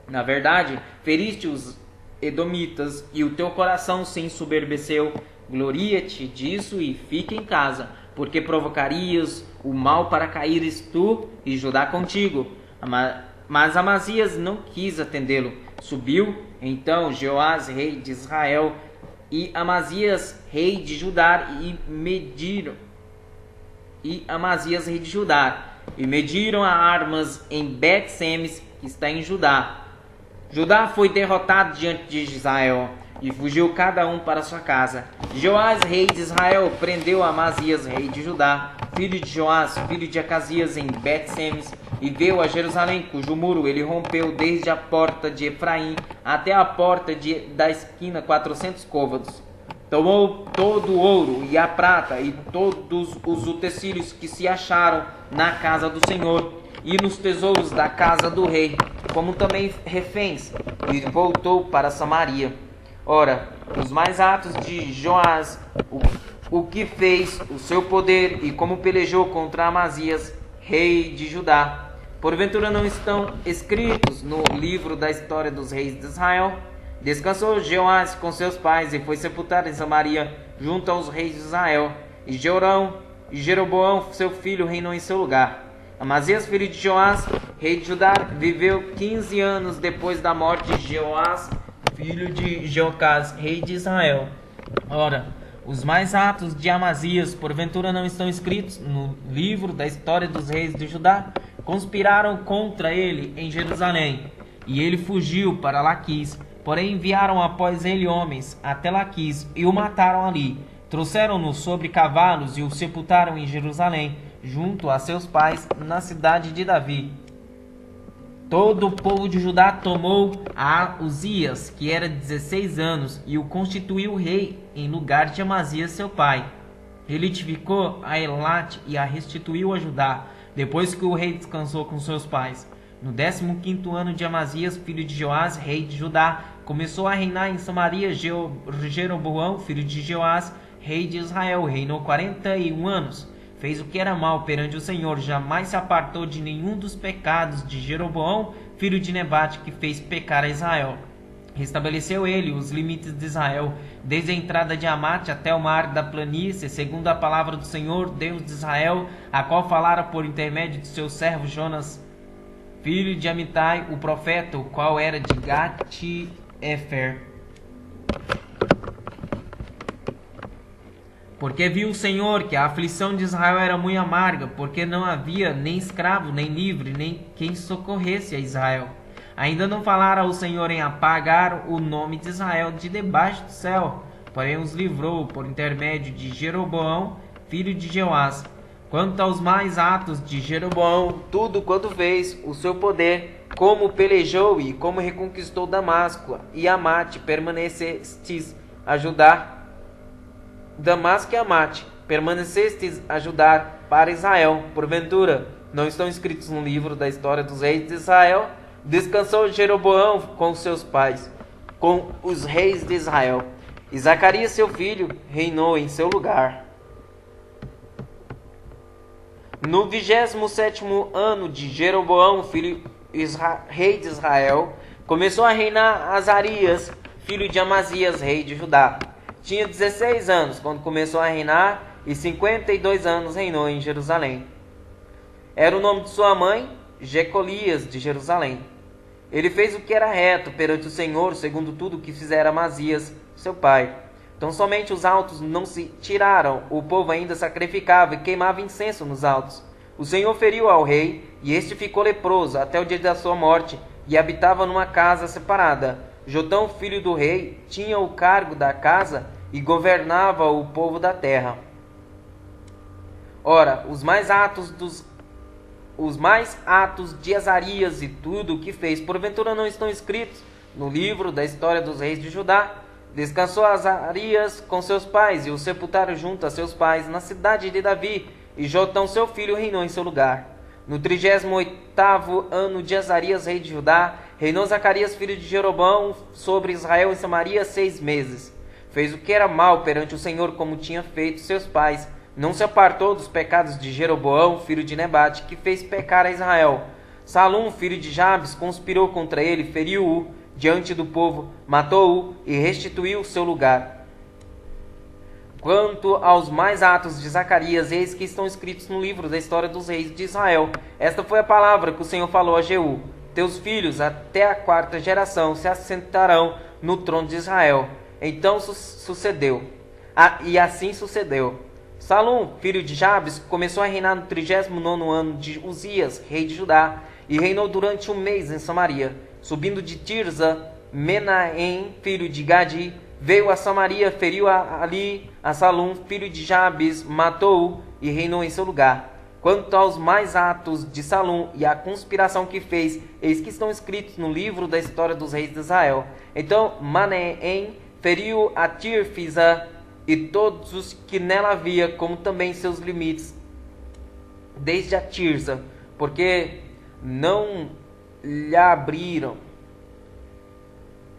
Na verdade, feriste os edomitas, e o teu coração se ensoberbeceu. Gloria-te disso e fica em casa, porque provocarias o mal para caíres tu e Judá contigo. Mas Amazias não quis atendê-lo. Subiu então Jeoás, rei de Israel, e Amazias, rei de Judá, e mediram a armas em Bet-Semes, que está em Judá. Judá foi derrotado diante de Israel, e fugiu cada um para sua casa. Joás, rei de Israel, prendeu Amazias, rei de Judá, filho de Joás, filho de Acasias, em Bet-Semes, e veio a Jerusalém, cujo muro ele rompeu desde a porta de Efraim até a porta da esquina 400 côvados. Tomou todo o ouro e a prata e todos os utensílios que se acharam na casa do Senhor e nos tesouros da casa do rei, como também reféns, e voltou para Samaria. Ora, os mais atos de Joás, o que fez, o seu poder e como pelejou contra Amazias, rei de Judá, porventura não estão escritos no livro da história dos reis de Israel? Descansou Joás com seus pais e foi sepultado em Samaria, junto aos reis de Israel. E Jeroboão, seu filho, reinou em seu lugar. Amazias, filho de Joás, rei de Judá, viveu 15 anos depois da morte de Joás, filho de Jeocás, rei de Israel. Ora, os mais atos de Amazias, porventura não estão escritos no livro da história dos reis de Judá? Conspiraram contra ele em Jerusalém, e ele fugiu para Laquis. Porém enviaram após ele homens até Laquis e o mataram ali. Trouxeram-no sobre cavalos e o sepultaram em Jerusalém, junto a seus pais, na cidade de Davi. Todo o povo de Judá tomou a Uzias, que era 16 anos, e o constituiu rei em lugar de Amazias seu pai. Relitificou a Elate e a restituiu a Judá, depois que o rei descansou com seus pais. No 15º ano de Amazias, filho de Joás, rei de Judá, começou a reinar em Samaria Jeroboão, filho de Joás, rei de Israel. Reinou 41 anos. Fez o que era mal perante o Senhor, jamais se apartou de nenhum dos pecados de Jeroboão, filho de Nebate, que fez pecar a Israel. Restabeleceu ele os limites de Israel, desde a entrada de Amate até o mar da planície, segundo a palavra do Senhor, Deus de Israel, a qual falara por intermédio de seu servo Jonas, filho de Amitai, o profeta, o qual era de Gat-Efer. Porque viu o Senhor que a aflição de Israel era muito amarga, porque não havia nem escravo, nem livre, nem quem socorresse a Israel. Ainda não falara o Senhor em apagar o nome de Israel de debaixo do céu, porém os livrou por intermédio de Jeroboão, filho de Joás. Quanto aos mais atos de Jeroboão, tudo quanto fez, o seu poder, como pelejou e como reconquistou Damasco e Amate, permanecestes a Judá. Damasco e Amate, permanecestes a Judá para Israel. Porventura, não estão escritos no livro da história dos reis de Israel? Descansou Jeroboão com seus pais, com os reis de Israel. E Zacarias, seu filho, reinou em seu lugar. No 27º ano de Jeroboão, rei de Israel, começou a reinar Azarias, filho de Amazias, rei de Judá. Tinha 16 anos quando começou a reinar, e 52 anos reinou em Jerusalém. Era o nome de sua mãe, Jecolias, de Jerusalém. Ele fez o que era reto perante o Senhor, segundo tudo o que fizera Amazias, seu pai. Então somente os altos não se tiraram, o povo ainda sacrificava e queimava incenso nos altos. O Senhor feriu ao rei, e este ficou leproso até o dia da sua morte, e habitava numa casa separada. Jotão, filho do rei, tinha o cargo da casa e governava o povo da terra. Ora, os mais atos de Azarias e tudo o que fez, porventura não estão escritos no livro da história dos reis de Judá? Descansou Azarias com seus pais, e o sepultaram junto a seus pais na cidade de Davi, e Jotão seu filho reinou em seu lugar. No 38º ano de Azarias, rei de Judá, reinou Zacarias, filho de Jeroboão, sobre Israel em Samaria 6 meses. Fez o que era mal perante o Senhor, como tinha feito seus pais. Não se apartou dos pecados de Jeroboão, filho de Nebate, que fez pecar a Israel. Salum, filho de Jabes, conspirou contra ele, feriu-o diante do povo, matou-o e restituiu o seu lugar. Quanto aos mais atos de Zacarias, eis que estão escritos no livro da história dos reis de Israel. Esta foi a palavra que o Senhor falou a Jeú: teus filhos até a 4ª geração se assentarão no trono de Israel. Então sucedeu. E assim sucedeu. Salum, filho de Jabes, começou a reinar no 39º ano de Uzias, rei de Judá, e reinou durante 1 mês em Samaria. Subindo de Tirza, Menahem, filho de Gadi, veio a Samaria, feriu ali a Salum, filho de Jabes, matou-o e reinou em seu lugar. Quanto aos mais atos de Salum e a conspiração que fez, eis que estão escritos no livro da história dos reis de Israel. Então Menahem feriu a Tirfisa e todos os que nela havia, como também seus limites, desde a Tirza, porque não lhe abriram.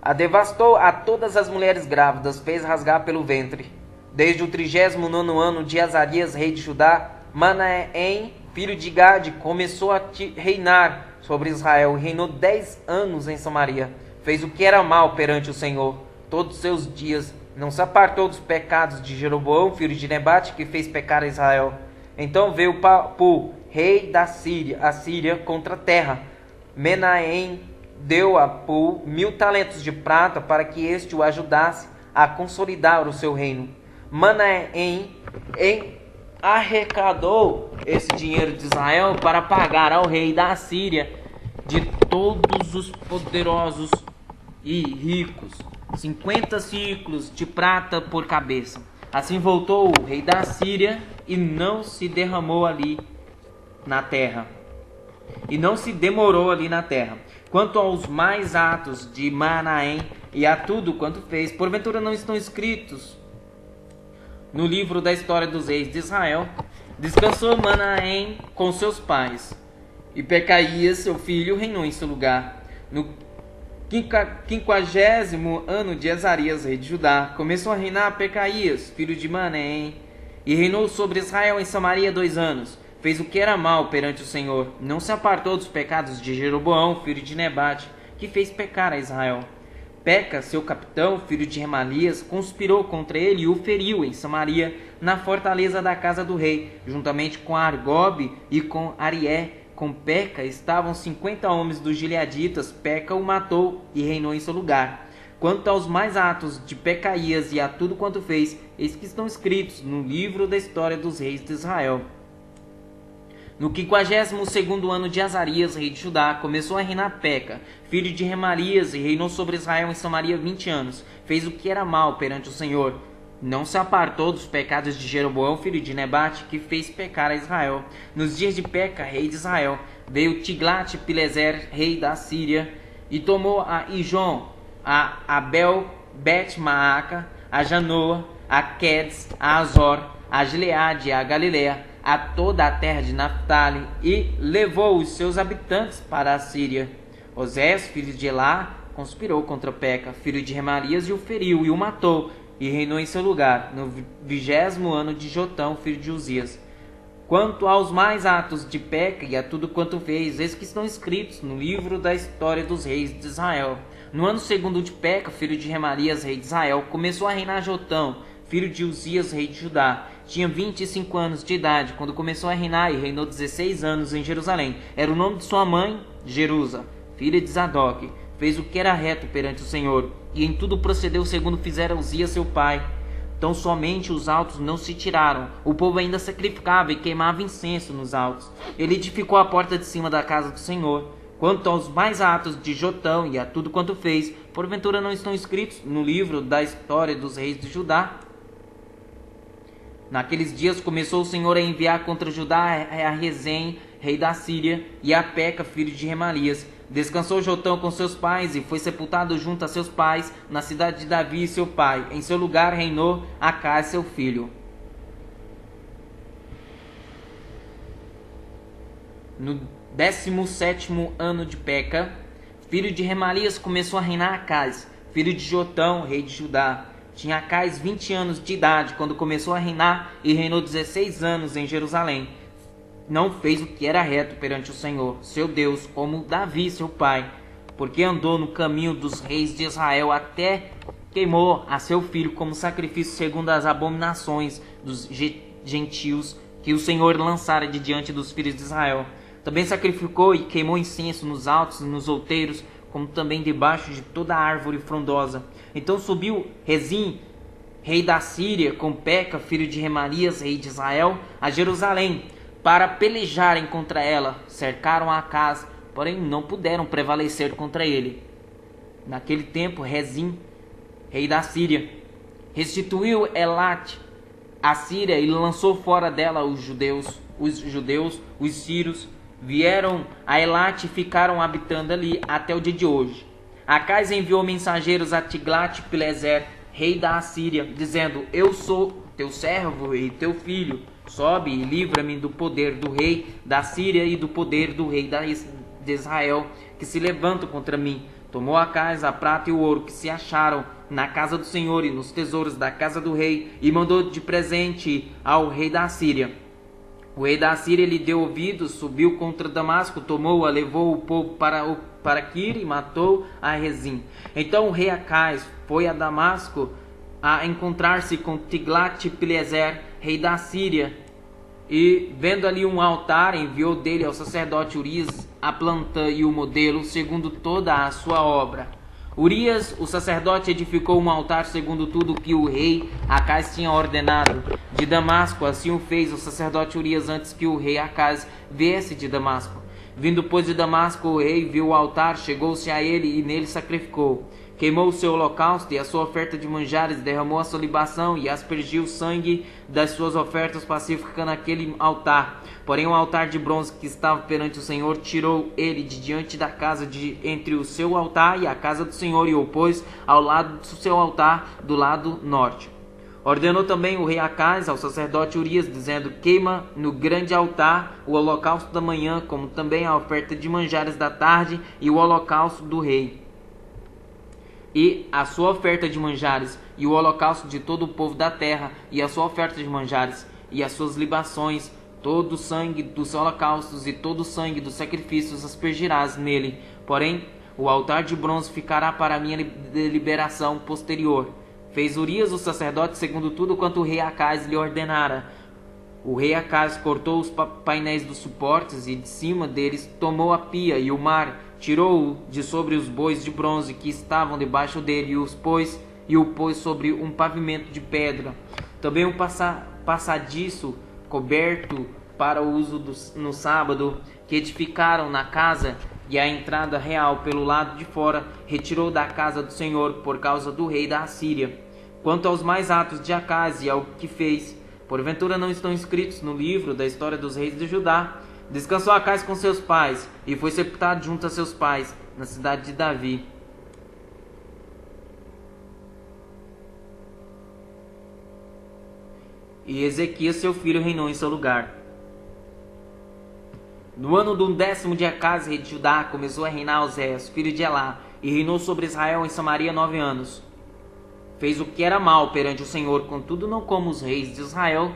A devastou a todas as mulheres grávidas, fez rasgar pelo ventre. Desde o 39º ano de Azarias, rei de Judá, Menahem, filho de Gade, começou a reinar sobre Israel, e reinou 10 anos em Samaria. Fez o que era mal perante o Senhor todos os seus dias. Não se apartou dos pecados de Jeroboão, filho de Nebate, que fez pecar a Israel. Então veio Papu, rei da Síria, contra a terra. Menahem deu a Pu 1000 talentos de prata para que este o ajudasse a consolidar o seu reino. Menahem arrecadou esse dinheiro de Israel para pagar ao rei da Síria de todos os poderosos e ricos 50 ciclos de prata por cabeça. Assim voltou o rei da Síria e não se derramou ali na terra. E não se demorou ali na terra. Quanto aos mais atos de Menahem e a tudo quanto fez, porventura não estão escritos no livro da história dos reis de Israel? Descansou Menahem com seus pais, e Pecaías, seu filho, reinou em seu lugar. No 50º ano de Azarias, rei de Judá, começou a reinar Pecaías, filho de Menahem, e reinou sobre Israel em Samaria 2 anos. Fez o que era mal perante o Senhor. Não se apartou dos pecados de Jeroboão, filho de Nebate, que fez pecar a Israel. Peca, seu capitão, filho de Remalias, conspirou contra ele e o feriu em Samaria, na fortaleza da casa do rei, juntamente com Argobe e com Arié. Com Peca estavam 50 homens dos gileaditas. Peca o matou e reinou em seu lugar. Quanto aos mais atos de Pecaías e a tudo quanto fez, eis que estão escritos no livro da história dos reis de Israel. No 52º ano de Azarias, rei de Judá, começou a reinar Peca, filho de Remalias, e reinou sobre Israel em Samaria 20 anos. Fez o que era mal perante o Senhor. Não se apartou dos pecados de Jeroboão, filho de Nebate, que fez pecar a Israel. Nos dias de Peca, rei de Israel, veio Tiglat-Pileser, rei da Síria, e tomou a Ijon, a Abel, Bet-Maaca, a Janoa, a Quedes, a Azor, a Gileade, a Galileia, a toda a terra de Naphtali, e levou os seus habitantes para a Síria. Osés, filho de Elá, conspirou contra Peca, filho de Remalias, e o feriu e o matou, e reinou em seu lugar, no 20º ano de Jotão, filho de Uzias. Quanto aos mais atos de Peca e a tudo quanto fez, eis que estão escritos no livro da história dos reis de Israel. No ano 2º de Peca, filho de Remalias, rei de Israel, começou a reinar Jotão, filho de Uzias, rei de Judá. Tinha 25 anos de idade quando começou a reinar e reinou 16 anos em Jerusalém. Era o nome de sua mãe, Jerusa, filha de Zadok. Fez o que era reto perante o Senhor, e em tudo procedeu segundo fizera Uzias seu pai. Então somente os altos não se tiraram. O povo ainda sacrificava e queimava incenso nos altos. Ele edificou a porta de cima da casa do Senhor. Quanto aos mais atos de Jotão e a tudo quanto fez, porventura não estão escritos no livro da história dos reis de Judá? Naqueles dias começou o Senhor a enviar contra Judá a Rezém, rei da Síria, e a Peca, filho de Remalias. Descansou Jotão com seus pais e foi sepultado junto a seus pais na cidade de Davi, seu pai. Em seu lugar reinou Acás, seu filho. No 17º ano de Peca, filho de Remalias, começou a reinar Acás, filho de Jotão, rei de Judá. Tinha Acás 20 anos de idade quando começou a reinar e reinou 16 anos em Jerusalém. Não fez o que era reto perante o Senhor, seu Deus, como Davi, seu pai, porque andou no caminho dos reis de Israel, até queimou a seu filho como sacrifício segundo as abominações dos gentios que o Senhor lançara de diante dos filhos de Israel. Também sacrificou e queimou incenso nos altos e nos outeiros, como também debaixo de toda árvore frondosa. Então subiu Rezim, rei da Síria, com Peca, filho de Remalias, rei de Israel, a Jerusalém, para pelejarem contra ela. Cercaram Acás, porém não puderam prevalecer contra ele. Naquele tempo, Rezim, rei da Síria, restituiu Elat, a Síria, e lançou fora dela os judeus, os sírios, vieram a Elat e ficaram habitando ali até o dia de hoje. Acás enviou mensageiros a Tiglat-Pileser, rei da Assíria, dizendo: Eu sou teu servo e teu filho. Sobe e livra-me do poder do rei da Síria e do poder do rei de Israel, que se levantam contra mim. Tomou Acás a prata e o ouro que se acharam na casa do Senhor e nos tesouros da casa do rei, e mandou de presente ao rei da Síria. O rei da Síria lhe deu ouvidos, subiu contra Damasco, tomou-a, levou o povo para Quir e matou a Rezim. Então o rei Acás foi a Damasco a encontrar-se com Tiglat-Pileser, rei da Síria, e vendo ali um altar, enviou dele ao sacerdote Urias a planta e o modelo, segundo toda a sua obra. Urias, o sacerdote, edificou um altar segundo tudo que o rei Acás tinha ordenado. De Damasco, assim o fez o sacerdote Urias antes que o rei Acás viesse de Damasco. Vindo, pois, de Damasco, o rei viu o altar, chegou-se a ele e nele sacrificou. Queimou o seu holocausto e a sua oferta de manjares, derramou a sua libação e aspergiu o sangue das suas ofertas pacíficas naquele altar. Porém o altar de bronze que estava perante o Senhor tirou ele de diante da casa de entre o seu altar e a casa do Senhor, e o pôs ao lado do seu altar, do lado norte. Ordenou também o rei Acás ao sacerdote Urias, dizendo: Queima no grande altar o holocausto da manhã, como também a oferta de manjares da tarde e o holocausto do rei, e a sua oferta de manjares, e o holocausto de todo o povo da terra, e a sua oferta de manjares, e as suas libações, todo o sangue dos holocaustos e todo o sangue dos sacrifícios aspergirás nele. Porém, o altar de bronze ficará para a minha deliberação posterior. Fez Urias o sacerdote segundo tudo quanto o rei Acás lhe ordenara. O rei Acás cortou os painéis dos suportes e de cima deles tomou a pia e o mar, tirou-o de sobre os bois de bronze que estavam debaixo dele e o pôs sobre um pavimento de pedra. Também um passadiço coberto para o uso no sábado, que edificaram na casa, e a entrada real pelo lado de fora retirou da casa do Senhor por causa do rei da Assíria. Quanto aos mais atos de Acás e ao que fez, porventura não estão escritos no livro da história dos reis de Judá? Descansou Acás com seus pais e foi sepultado junto a seus pais na cidade de Davi. E Ezequias seu filho reinou em seu lugar. No ano do 10º de Acás, rei de Judá, começou a reinar Oséias, filho de Elá, e reinou sobre Israel em Samaria 9 anos. Fez o que era mal perante o Senhor, contudo não como os reis de Israel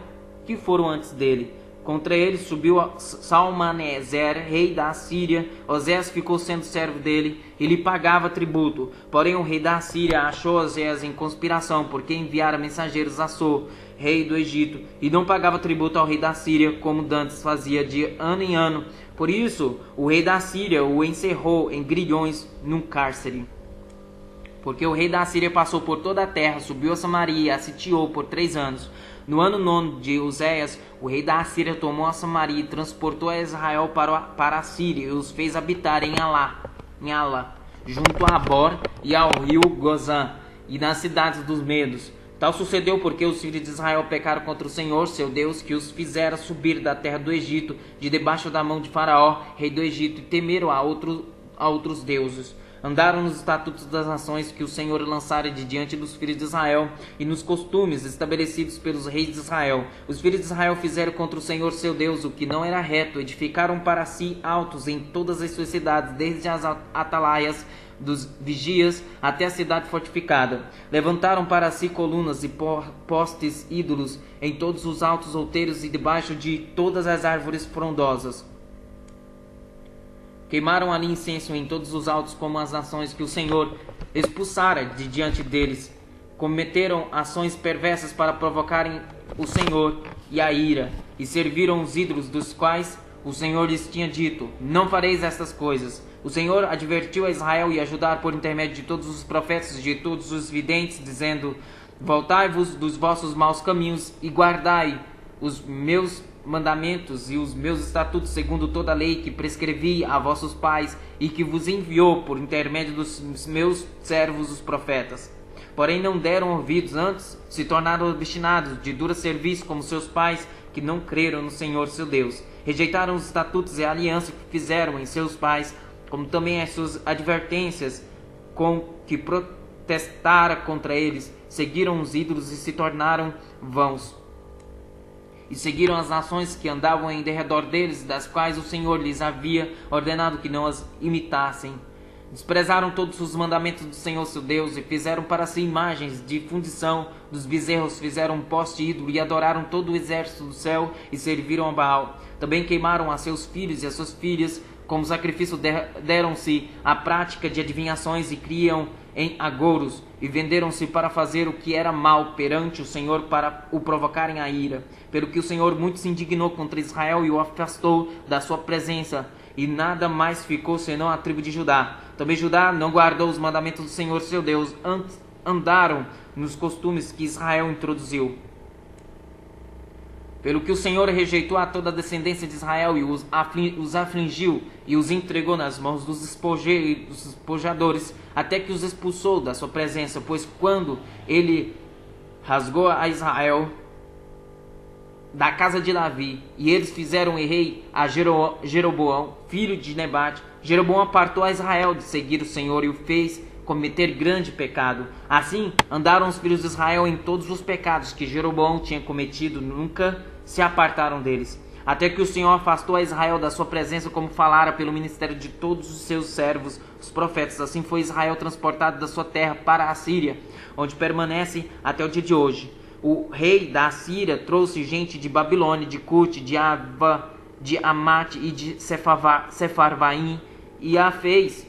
que foram antes dele. Contra ele subiu Salmaneser, rei da Assíria. Oséias ficou sendo servo dele e lhe pagava tributo. Porém o rei da Assíria achou Oséias em conspiração, porque enviara mensageiros a So, rei do Egito, e não pagava tributo ao rei da Síria, como dantes fazia de ano em ano. Por isso o rei da Síria o encerrou em grilhões num cárcere. Porque o rei da Síria passou por toda a terra, subiu a Samaria e a sitiou por 3 anos. No ano 9 de Uzias, o rei da Assíria tomou a Samaria e transportou a Israel para a Síria e os fez habitar em Ala, junto a Abor e ao rio Gozã, e nas cidades dos Medos. Tal sucedeu porque os filhos de Israel pecaram contra o Senhor, seu Deus, que os fizera subir da terra do Egito, de debaixo da mão de Faraó, rei do Egito, e temeram a outros deuses. Andaram nos estatutos das nações que o Senhor lançara de diante dos filhos de Israel, e nos costumes estabelecidos pelos reis de Israel. Os filhos de Israel fizeram contra o Senhor seu Deus o que não era reto, edificaram para si altos em todas as suas cidades, desde as atalaias dos vigias até a cidade fortificada. Levantaram para si colunas e postes ídolos em todos os altos outeiros e debaixo de todas as árvores frondosas. Queimaram ali incenso em todos os altos, como as nações que o Senhor expulsara de diante deles. Cometeram ações perversas para provocarem o Senhor e a ira, e serviram os ídolos dos quais o Senhor lhes tinha dito: não fareis estas coisas. O Senhor advertiu a Israel e ajudar por intermédio de todos os profetas e de todos os videntes, dizendo: voltai-vos dos vossos maus caminhos e guardai os meus mandamentos e os meus estatutos, segundo toda a lei que prescrevi a vossos pais e que vos enviou por intermédio dos meus servos os profetas. Porém não deram ouvidos, antes se tornaram obstinados, de dura serviço como seus pais, que não creram no Senhor seu Deus. Rejeitaram os estatutos e a aliança que fizeram em seus pais, como também as suas advertências com que protestara contra eles. Seguiram os ídolos e se tornaram vãos. E seguiram as nações que andavam em derredor deles, das quais o Senhor lhes havia ordenado que não as imitassem. Desprezaram todos os mandamentos do Senhor seu Deus, e fizeram para si imagens de fundição dos bezerros, fizeram um poste ídolo, e adoraram todo o exército do céu, e serviram a Baal. Também queimaram a seus filhos e a suas filhas, como sacrifício deram-se à prática de adivinhações, e criam em agouros, e venderam-se para fazer o que era mal perante o Senhor, para o provocarem a ira. Pelo que o Senhor muito se indignou contra Israel e o afastou da sua presença, e nada mais ficou senão a tribo de Judá. Também Judá não guardou os mandamentos do Senhor seu Deus, antes andaram nos costumes que Israel introduziu. Pelo que o Senhor rejeitou a toda a descendência de Israel e os afligiu e os entregou nas mãos dos despojadores, até que os expulsou da sua presença. Pois quando ele rasgou a Israel da casa de Davi, e eles fizeram rei a Jeroboão, filho de Nebate, Jeroboão apartou a Israel de seguir o Senhor e o fez cometer grande pecado. Assim andaram os filhos de Israel em todos os pecados que Jeroboão tinha cometido, nunca se apartaram deles, até que o Senhor afastou a Israel da sua presença, como falara pelo ministério de todos os seus servos, os profetas. Assim foi Israel transportado da sua terra para a Síria, onde permanece até o dia de hoje. O rei da Síria trouxe gente de Babilônia, de Cute, de Ava, de Amate e de Sefarvaim, e a fez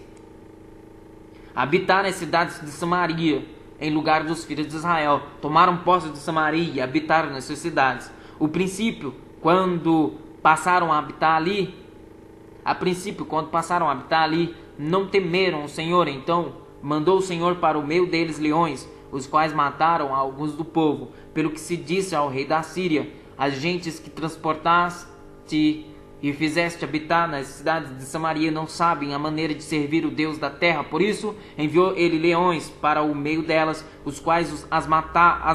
habitar nas cidades de Samaria, em lugar dos filhos de Israel. Tomaram posse de Samaria e habitaram nas suas cidades. O princípio, quando passaram a habitar ali, não temeram o Senhor. Então mandou o Senhor para o meio deles leões, os quais mataram alguns do povo. Pelo que se disse ao rei da Síria: as gentes que transportaste e fizeste habitar nas cidades de Samaria não sabem a maneira de servir o Deus da terra. Por isso enviou ele leões para o meio delas, os quais as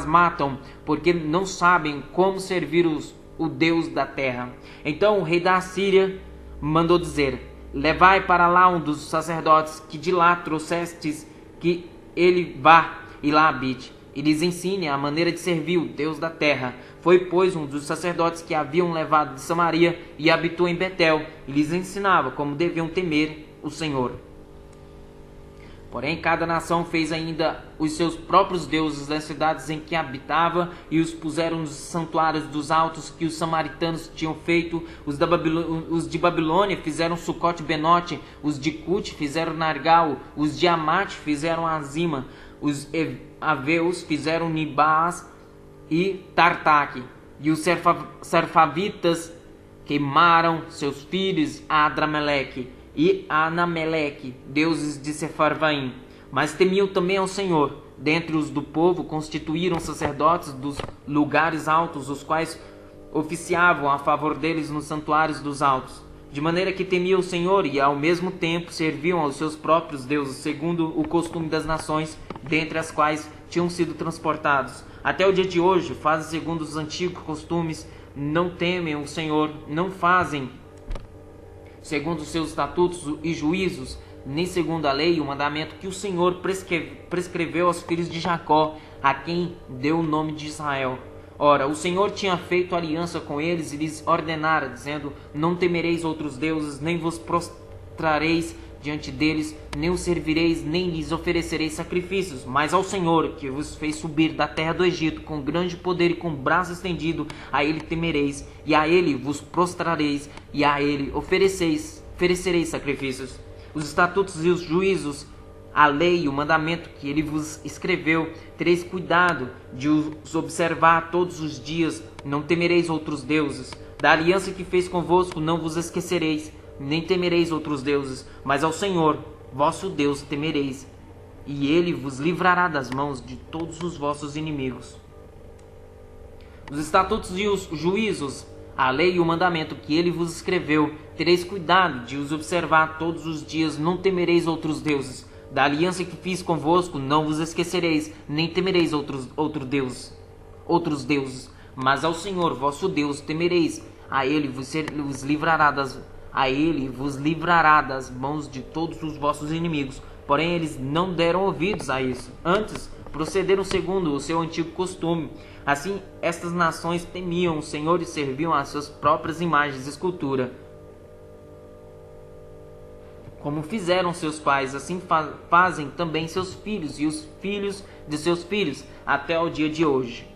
matam, porque não sabem como servir o Deus da terra. Então o rei da Síria mandou dizer: levai para lá um dos sacerdotes que de lá trouxestes, que ele vá e lá habite, e lhes ensine a maneira de servir o Deus da terra. Foi, pois, um dos sacerdotes que haviam levado de Samaria e habitou em Betel, e lhes ensinava como deviam temer o Senhor. Porém, cada nação fez ainda os seus próprios deuses nas cidades em que habitava e os puseram nos santuários dos altos que os samaritanos tinham feito. Os de Babilônia fizeram Sucote-Benote, os de Cute fizeram Nargal, os de Amate fizeram Azima, os Aveus fizeram Nibás e Tartaque, e os Serfavitas queimaram seus filhos a Adrameleque e a Anameleque, deuses de Sefarvaim. Mas temiam também ao Senhor. Dentre os do povo constituíram sacerdotes dos lugares altos, os quais oficiavam a favor deles nos santuários dos altos. De maneira que temiam o Senhor e ao mesmo tempo serviam aos seus próprios deuses, segundo o costume das nações, dentre as quais tinham sido transportados. Até o dia de hoje fazem segundo os antigos costumes, não temem o Senhor, não fazem segundo os seus estatutos e juízos, nem segundo a lei e o mandamento que o Senhor prescreveu aos filhos de Jacó, a quem deu o nome de Israel. Ora, o Senhor tinha feito aliança com eles e lhes ordenara, dizendo: não temereis outros deuses, nem vos prostrareis diante deles, nem os servireis, nem lhes oferecereis sacrifícios, mas ao Senhor, que vos fez subir da terra do Egito com grande poder e com braço estendido, a ele temereis, e a ele vos prostrareis, e a ele oferecereis sacrifícios. Os estatutos e os juízos, a lei e o mandamento que ele vos escreveu, tereis cuidado de os observar todos os dias, não temereis outros deuses. Da aliança que fez convosco não vos esquecereis, nem temereis outros deuses, mas ao Senhor, vosso Deus, temereis, e ele vos livrará das mãos de todos os vossos inimigos. Os estatutos e os juízos, a lei e o mandamento que ele vos escreveu, tereis cuidado de os observar todos os dias, não temereis outros deuses. Da aliança que fiz convosco não vos esquecereis, nem temereis outros deuses, mas ao Senhor, vosso Deus, temereis, a ele vos livrará das mãos de todos os vossos inimigos. Porém, eles não deram ouvidos a isso. Antes, procederam segundo o seu antigo costume. Assim, estas nações temiam o Senhor e serviam às suas próprias imagens de escultura, como fizeram seus pais. Assim fazem também seus filhos e os filhos de seus filhos, até o dia de hoje.